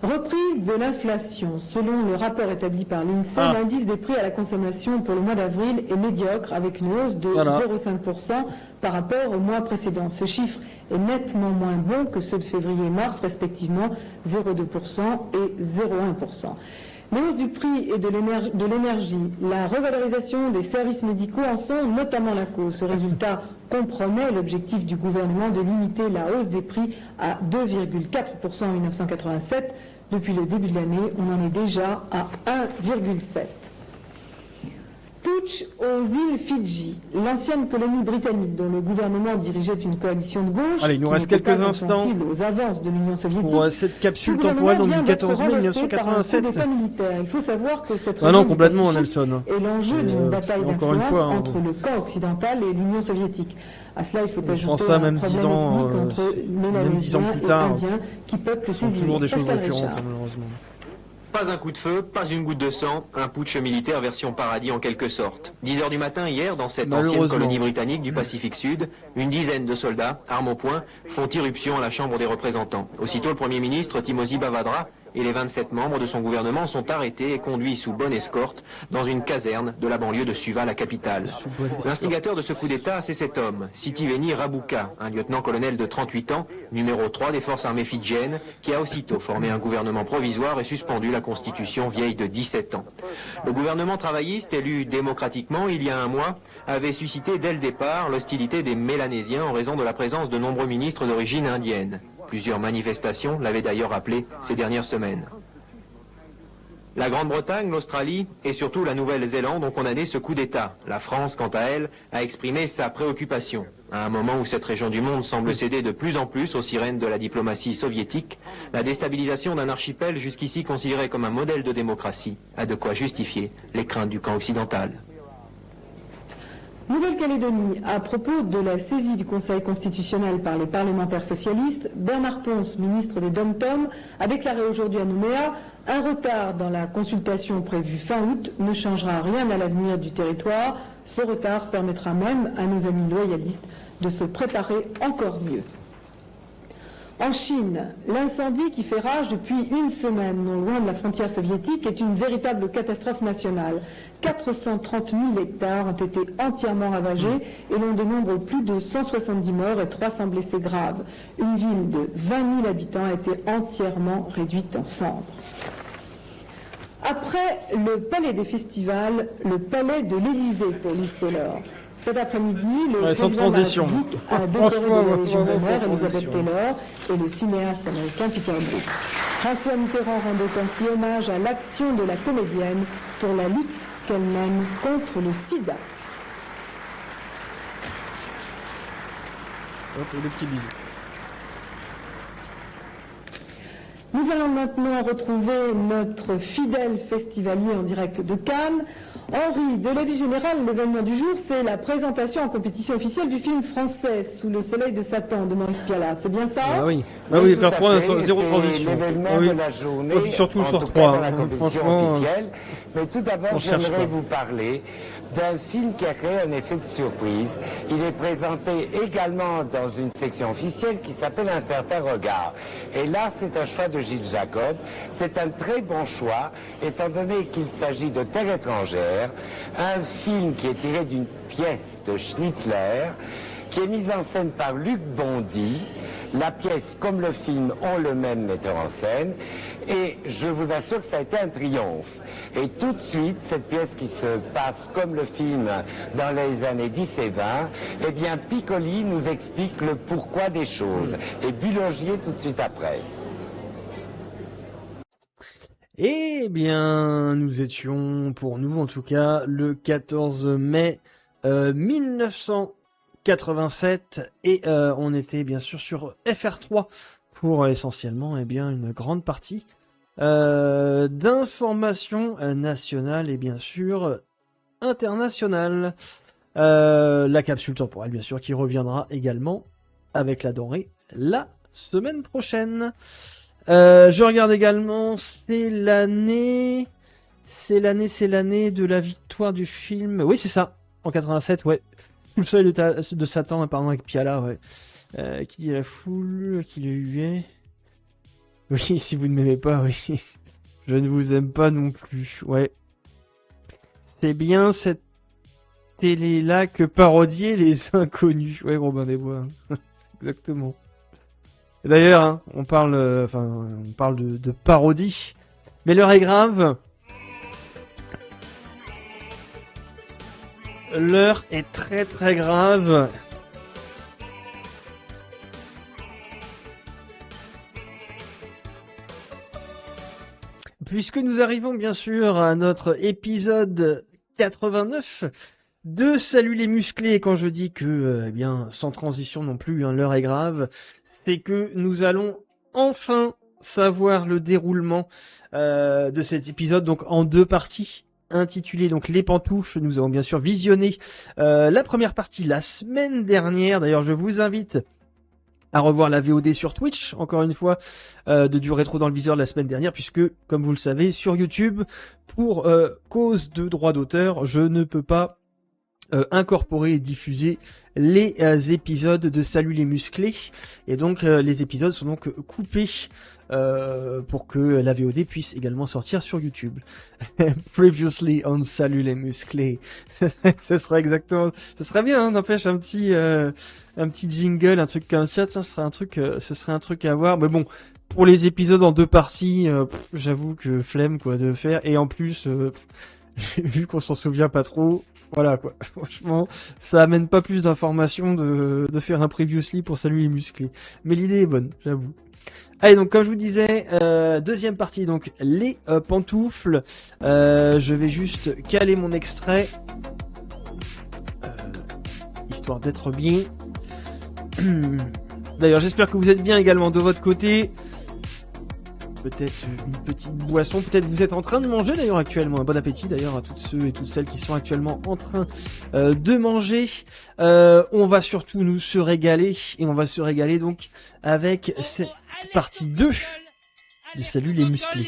Reprise de l'inflation. Selon le rapport établi par l'INSEE, l'indice des prix à la consommation pour le mois d'avril est médiocre, avec une hausse de 0,5% par rapport au mois précédent. Ce chiffre est nettement moins bon que ceux de février et mars, respectivement 0,2% et 0,1%. Les hausses du prix et de l'énergie, la revalorisation des services médicaux en sont notamment la cause. Ce résultat compromet l'objectif du gouvernement de limiter la hausse des prix à 2,4% en 1987. Depuis le début de l'année, on en est déjà à 1,7%. Putsch aux îles Fidji, l'ancienne colonie britannique dont le gouvernement dirigeait une coalition de gauche. Allez, il nous reste quelques instants aux avances de l'Union soviétique. Pour cette capsule temporelle donc du 14 mai 1987. Il faut savoir que cette non, complètement, Nelson. est l'enjeu d'une bataille d'influence entre le camp occidental et l'Union soviétique. À cela, il faut ajouter ça, un même problème 10 ans, ethnique entre même 10 ans plus et tard, Indiens qui peuplent ces îles. toujours des choses Pascal récurrentes, Richard. malheureusement. Pas un coup de feu, pas une goutte de sang, un putsch militaire version paradis en quelque sorte. 10 heures du matin hier, dans cette ancienne colonie britannique du Pacifique Sud, une dizaine de soldats, armes au poing, font irruption à la Chambre des représentants. Aussitôt, le Premier ministre Timothy Bavadra et les 27 membres de son gouvernement sont arrêtés et conduits sous bonne escorte dans une caserne de la banlieue de Suva, la capitale. L'instigateur de ce coup d'État, c'est cet homme, Sitiveni Rabuka, un lieutenant-colonel de 38 ans, numéro 3 des forces armées fidjiennes, qui a aussitôt formé un gouvernement provisoire et suspendu la constitution vieille de 17 ans. Le gouvernement travailliste, élu démocratiquement il y a un mois, avait suscité dès le départ l'hostilité des Mélanésiens en raison de la présence de nombreux ministres d'origine indienne. Plusieurs manifestations l'avaient d'ailleurs rappelé ces dernières semaines. La Grande-Bretagne, l'Australie et surtout la Nouvelle-Zélande ont condamné ce coup d'État. La France, quant à elle, a exprimé sa préoccupation. À un moment où cette région du monde semble céder de plus en plus aux sirènes de la diplomatie soviétique, la déstabilisation d'un archipel jusqu'ici considéré comme un modèle de démocratie a de quoi justifier les craintes du camp occidental. Nouvelle-Calédonie, à propos de la saisie du Conseil constitutionnel par les parlementaires socialistes, Bernard Ponce, ministre des Dom-Tom, a déclaré aujourd'hui à Nouméa « Un retard dans la consultation prévue fin août ne changera rien à l'avenir du territoire. Ce retard permettra même à nos amis loyalistes de se préparer encore mieux. » En Chine, l'incendie qui fait rage depuis une semaine, non loin de la frontière soviétique, est une véritable catastrophe nationale. 430 000 hectares ont été entièrement ravagés et l'on dénombre plus de 170 morts et 300 blessés graves. Une ville de 20 000 habitants a été entièrement réduite en cendres. Après le palais des festivals, le palais de l'Élysée pour Liz Taylor. Cet après-midi, le président de la République a décoré de la Légion d'honneur Elizabeth Taylor et le cinéaste américain Peter Brook. François Mitterrand rendait ainsi hommage à l'action de la comédienne pour la lutte qu'elle mène contre le sida. Hop, et le petit bisou. Nous allons maintenant retrouver notre fidèle festivalier en direct de Cannes. Henri, de la vie générale, l'événement du jour, c'est la présentation en compétition officielle du film français Sous le soleil de Satan de Maurice Pialat. C'est bien ça? Ah oui, ah oui, faire 3, 0 transition. L'événement de la journée, et puis surtout sur 3. Franchement, mais tout d'abord, j'aimerais vous parler d'un film qui a créé un effet de surprise. Il est présenté également dans une section officielle qui s'appelle Un certain regard. Et là, c'est un choix de Gilles Jacob. C'est un très bon choix, étant donné qu'il s'agit de Terre étrangère, un film qui est tiré d'une pièce de Schnitzler, qui est mise en scène par Luc Bondy. La pièce, comme le film, ont le même metteur en scène. Et je vous assure que ça a été un triomphe. Et tout de suite, cette pièce qui se passe comme le film dans les années 10 et 20, eh bien, Piccoli nous explique le pourquoi des choses. Et Bulogier tout de suite après. Eh bien, nous étions, pour nous en tout cas, le 14 mai 1987 et on était bien sûr sur FR3 pour essentiellement une grande partie d'informations nationales et bien sûr internationales. La capsule temporelle bien sûr qui reviendra également avec la denrée la semaine prochaine. Je regarde également, c'est l'année de la victoire du film. Oui, c'est ça, en 87, ouais. Sous le soleil de Satan, apparemment avec Piala, ouais. Qui dit la foule, qui le huait. Oui, si vous ne m'aimez pas, oui. Je ne vous aime pas non plus, ouais. C'est bien cette télé-là que parodier les inconnus. Ouais, Robin des Bois. Exactement. D'ailleurs, hein, on parle de parodie, mais l'heure est grave. L'heure est très très grave. Puisque nous arrivons bien sûr à notre épisode 89 de Salut les musclés, et quand je dis que, sans transition non plus, hein, l'heure est grave, c'est que nous allons enfin savoir le déroulement de cet épisode, donc en 2 parties, intitulé donc Les Pantoufles. Nous avons bien sûr visionné la première partie la semaine dernière. D'ailleurs, je vous invite à revoir la VOD sur Twitch, encore une fois, de Du Rétro dans le viseur de la semaine dernière, puisque, comme vous le savez, sur YouTube, pour cause de droit d'auteur, je ne peux pas incorporer et diffuser les épisodes de Salut les musclés, et donc les épisodes sont donc coupés pour que la VOD puisse également sortir sur YouTube. Previously on Salut les musclés. Ce serait exactement, ce serait bien, hein, n'empêche un petit jingle, un truc comme ça, ce serait un truc à voir. Mais bon, pour les épisodes en 2 parties, j'avoue que flemme quoi de faire, et en plus vu qu'on s'en souvient pas trop, voilà quoi. Franchement, ça amène pas plus d'informations de faire un previously pour Salut les musclés. Mais l'idée est bonne, j'avoue. Allez, donc comme je vous disais, deuxième partie, donc les pantoufles. Je vais juste caler mon extrait, histoire d'être bien. D'ailleurs, j'espère que vous êtes bien également de votre côté. Peut-être une petite boisson, peut-être vous êtes en train de manger d'ailleurs actuellement. Un bon appétit d'ailleurs à toutes ceux et toutes celles qui sont actuellement en train de manger. On va surtout nous se régaler, et on va se régaler donc avec cette partie 2 de Salut les musclés.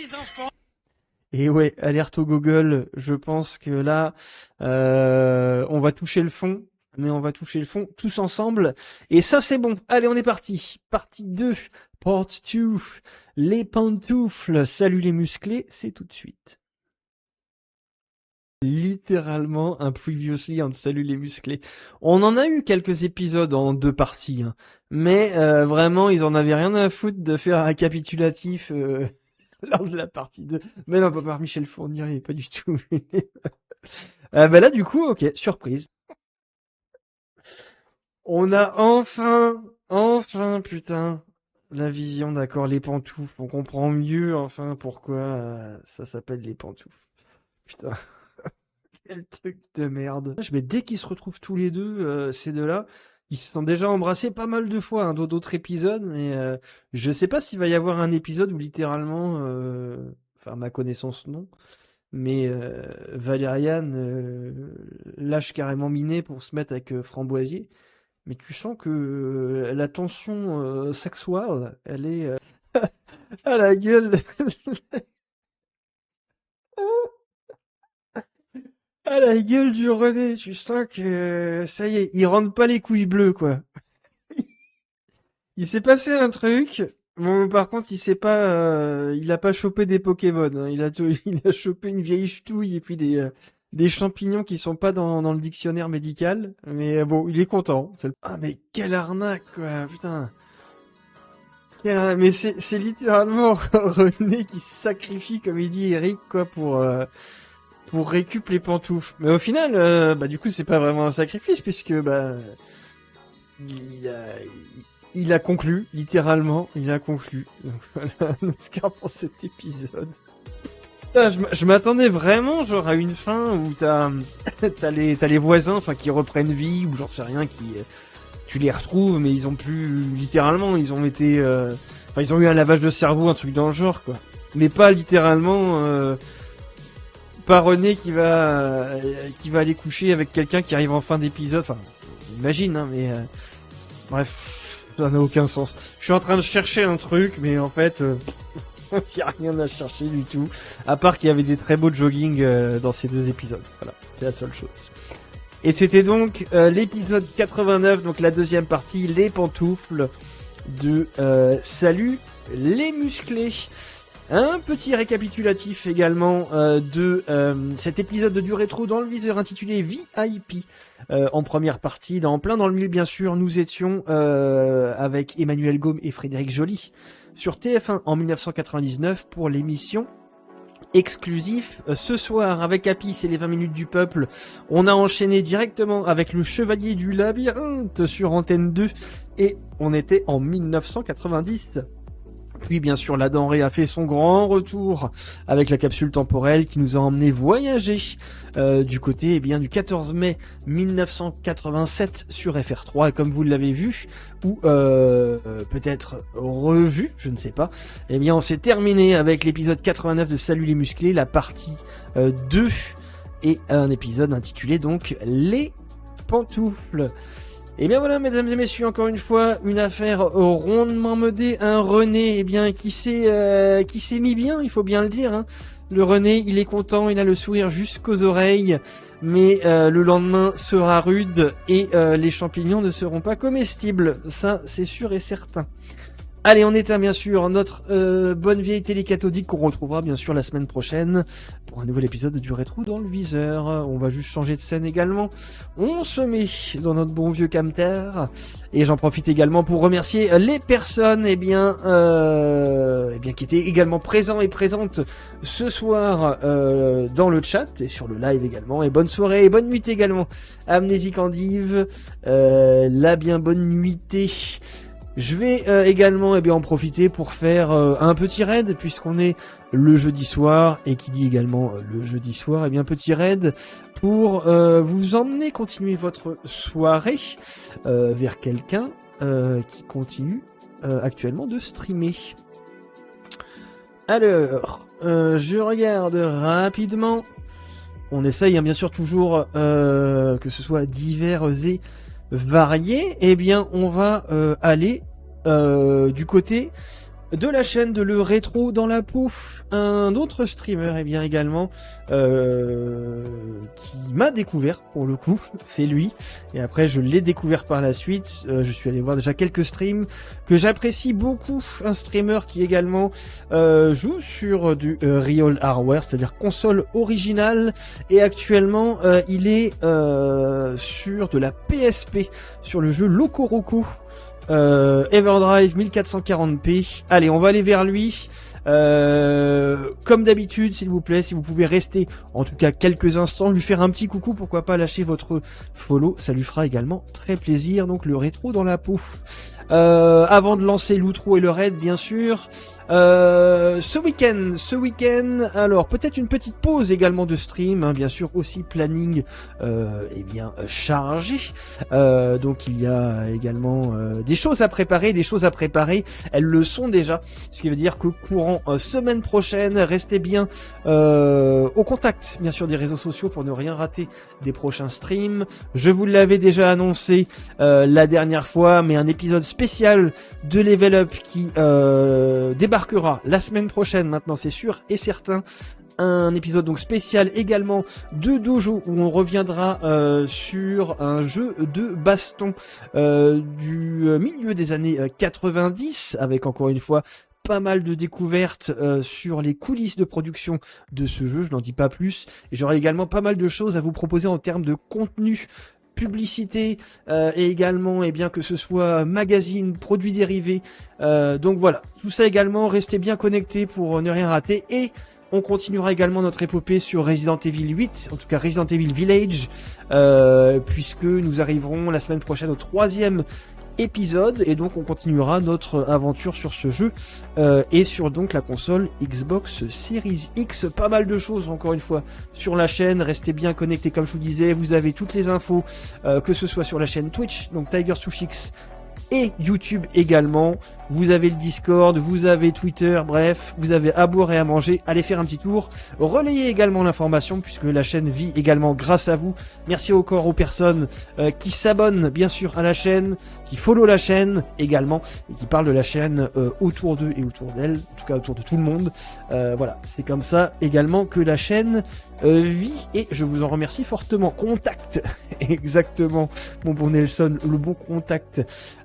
Et ouais, alerte au Google, je pense que là, on va toucher le fond. Mais on va toucher le fond tous ensemble. Et ça, c'est bon. Allez, on est parti. Partie 2, part 2, les pantoufles. Salut les musclés, c'est tout de suite. Littéralement un previously on Salut les musclés. On en a eu quelques épisodes en 2 parties. Hein. Mais vraiment, ils en avaient rien à foutre de faire un récapitulatif lors de la partie 2. Mais non, pas par Michel Fournier, pas du tout. Là, du coup, ok, surprise. On a enfin, putain, la vision, d'accord, les pantoufles. On comprend mieux, enfin, pourquoi ça s'appelle les pantoufles. Putain, quel truc de merde. Mais dès qu'ils se retrouvent tous les deux, ces deux-là, ils se sont déjà embrassés pas mal de fois, hein, dans d'autres épisodes, mais je sais pas s'il va y avoir un épisode où littéralement, enfin, à ma connaissance, non, mais Valériane lâche carrément Minet pour se mettre avec Framboisier. Mais tu sens que la tension sexuelle, elle est à la gueule. À la gueule du René. Tu sens que ça y est, il rentre pas les couilles bleues, quoi. Il s'est passé un truc. Bon, par contre, il a pas chopé des Pokémon. Hein. Il a chopé une vieille ch'touille et puis des champignons qui sont pas dans le dictionnaire médical, mais bon, il est content. Ah, mais quelle arnaque, quoi, putain. Mais c'est littéralement René qui se sacrifie, comme il dit Eric, quoi, pour récup les pantoufles. Mais au final, du coup, c'est pas vraiment un sacrifice, puisque, il a conclu, littéralement, il a conclu. Donc voilà, un Oscar pour cet épisode. Je m'attendais vraiment genre à une fin où t'as les voisins enfin qui reprennent vie ou j'en sais rien tu les retrouves mais ils ont plus littéralement ils ont été ils ont eu un lavage de cerveau, un truc dans le genre quoi. Mais pas littéralement pas René qui va aller coucher avec quelqu'un qui arrive en fin d'épisode. Enfin, imagine hein, mais bref, ça n'a aucun sens. Je suis en train de chercher un truc mais en fait il n'y a rien à chercher du tout, à part qu'il y avait des très beaux jogging dans ces 2 épisodes. Voilà, c'est la seule chose. Et c'était donc l'épisode 89, donc la deuxième partie, les pantoufles de Salut les musclés. Un petit récapitulatif également de cet épisode du rétro dans le viseur intitulé VIP. En première partie, en plein dans le mille bien sûr, nous étions avec Emmanuel Gaume et Frédéric Joly sur TF1 en 1999 pour l'émission exclusif. Ce soir avec Happy, c'est les 20 minutes du peuple. On a enchaîné directement avec le Chevalier du Labyrinthe sur Antenne 2 et on était en 1990. Puis bien sûr la denrée a fait son grand retour avec la capsule temporelle qui nous a emmené voyager du côté du 14 mai 1987 sur FR3 et comme vous l'avez vu ou peut-être revu, je ne sais pas, on s'est terminé avec l'épisode 89 de Salut les musclés, la partie 2 et un épisode intitulé donc Les pantoufles. Et bien voilà, mesdames et messieurs, encore une fois, une affaire rondement menée, un René, qui s'est mis bien, il faut bien le dire, hein. Le René, il est content, il a le sourire jusqu'aux oreilles, mais le lendemain sera rude et les champignons ne seront pas comestibles, ça c'est sûr et certain. Allez, on éteint bien sûr notre bonne vieille télé cathodique qu'on retrouvera bien sûr la semaine prochaine pour un nouvel épisode du Rétro dans le viseur. On va juste changer de scène également. On se met dans notre bon vieux camtar et j'en profite également pour remercier les personnes qui étaient également présents et présentes ce soir dans le chat et sur le live également. Et bonne soirée et bonne nuit également. Amnésique Endive, la bien bonne nuitée. Je vais également en profiter pour faire un petit raid puisqu'on est le jeudi soir et qui dit également le jeudi soir, petit raid pour vous emmener continuer votre soirée vers quelqu'un qui continue actuellement de streamer. Alors, je regarde rapidement. On essaye bien sûr toujours que ce soit divers et variés. On va aller du côté de la chaîne de Le Rétro dans la peau, un autre streamer également qui m'a découvert pour le coup, c'est lui, et après je l'ai découvert par la suite, je suis allé voir déjà quelques streams que j'apprécie beaucoup, un streamer qui également joue sur du Real Hardware, c'est-à-dire console originale, et actuellement il est sur de la PSP, sur le jeu Loco Roco. Everdrive 1440p. Allez, on va aller vers lui. Comme d'habitude, s'il vous plaît, si vous pouvez rester en tout cas quelques instants, lui faire un petit coucou, pourquoi pas lâcher votre follow, ça lui fera également très plaisir. Donc le rétro dans la peau. Avant de lancer l'outro et le raid, bien sûr, ce week-end, alors peut-être une petite pause également de stream, bien sûr, aussi planning chargé. Donc il y a également des choses à préparer, elles le sont déjà, ce qui veut dire que courant semaine prochaine, restez bien au contact, bien sûr, des réseaux sociaux pour ne rien rater des prochains streams. Je vous l'avais déjà annoncé la dernière fois, mais un épisode spécial de Level Up qui débarquera la semaine prochaine, maintenant c'est sûr et certain. Un épisode donc spécial également de Dojo où on reviendra sur un jeu de baston du milieu des années 90 avec encore une fois pas mal de découvertes sur les coulisses de production de ce jeu, je n'en dis pas plus, et j'aurai également pas mal de choses à vous proposer en termes de contenu, publicité et également que ce soit magazine, produits dérivés, donc voilà, tout ça également, restez bien connectés pour ne rien rater, et on continuera également notre épopée sur Resident Evil 8, en tout cas Resident Evil Village, puisque nous arriverons la semaine prochaine au 3e épisode, et donc on continuera notre aventure sur ce jeu et sur donc la console Xbox Series X. Pas mal de choses encore une fois sur la chaîne, restez bien connectés comme je vous disais, vous avez toutes les infos que ce soit sur la chaîne Twitch, donc TigerSouchX, et YouTube également. Vous avez le Discord, vous avez Twitter, bref, vous avez à boire et à manger. Allez faire un petit tour. Relayez également l'information puisque la chaîne vit également grâce à vous. Merci encore aux personnes qui s'abonnent bien sûr à la chaîne, qui follow la chaîne également et qui parlent de la chaîne autour d'eux et autour d'elle, en tout cas autour de tout le monde. Voilà, c'est comme ça également que la chaîne vit et je vous en remercie fortement. Contact, exactement, mon bon Nelson, le bon contact.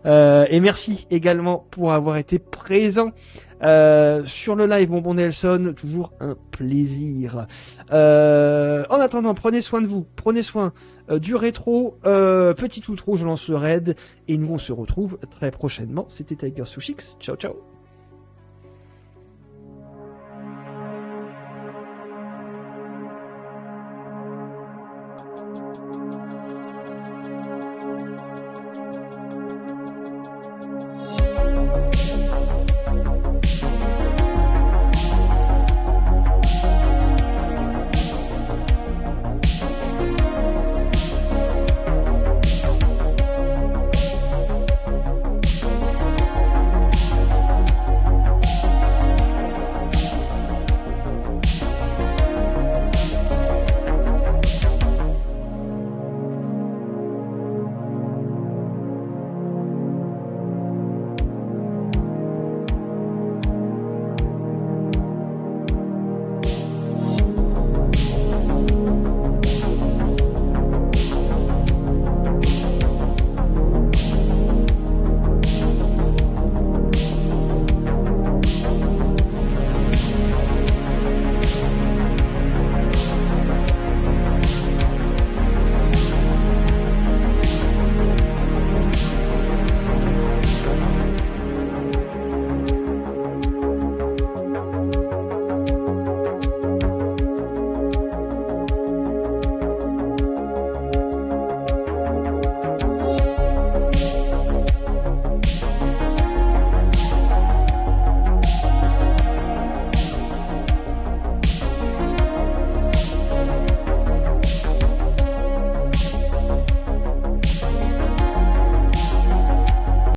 Et merci également pour avoir été présent sur le live, mon bon Nelson, toujours un plaisir. En attendant, prenez soin de vous, prenez soin du rétro. Petit outro, je lance le raid et nous on se retrouve très prochainement. C'était TigerSouchX, ciao ciao.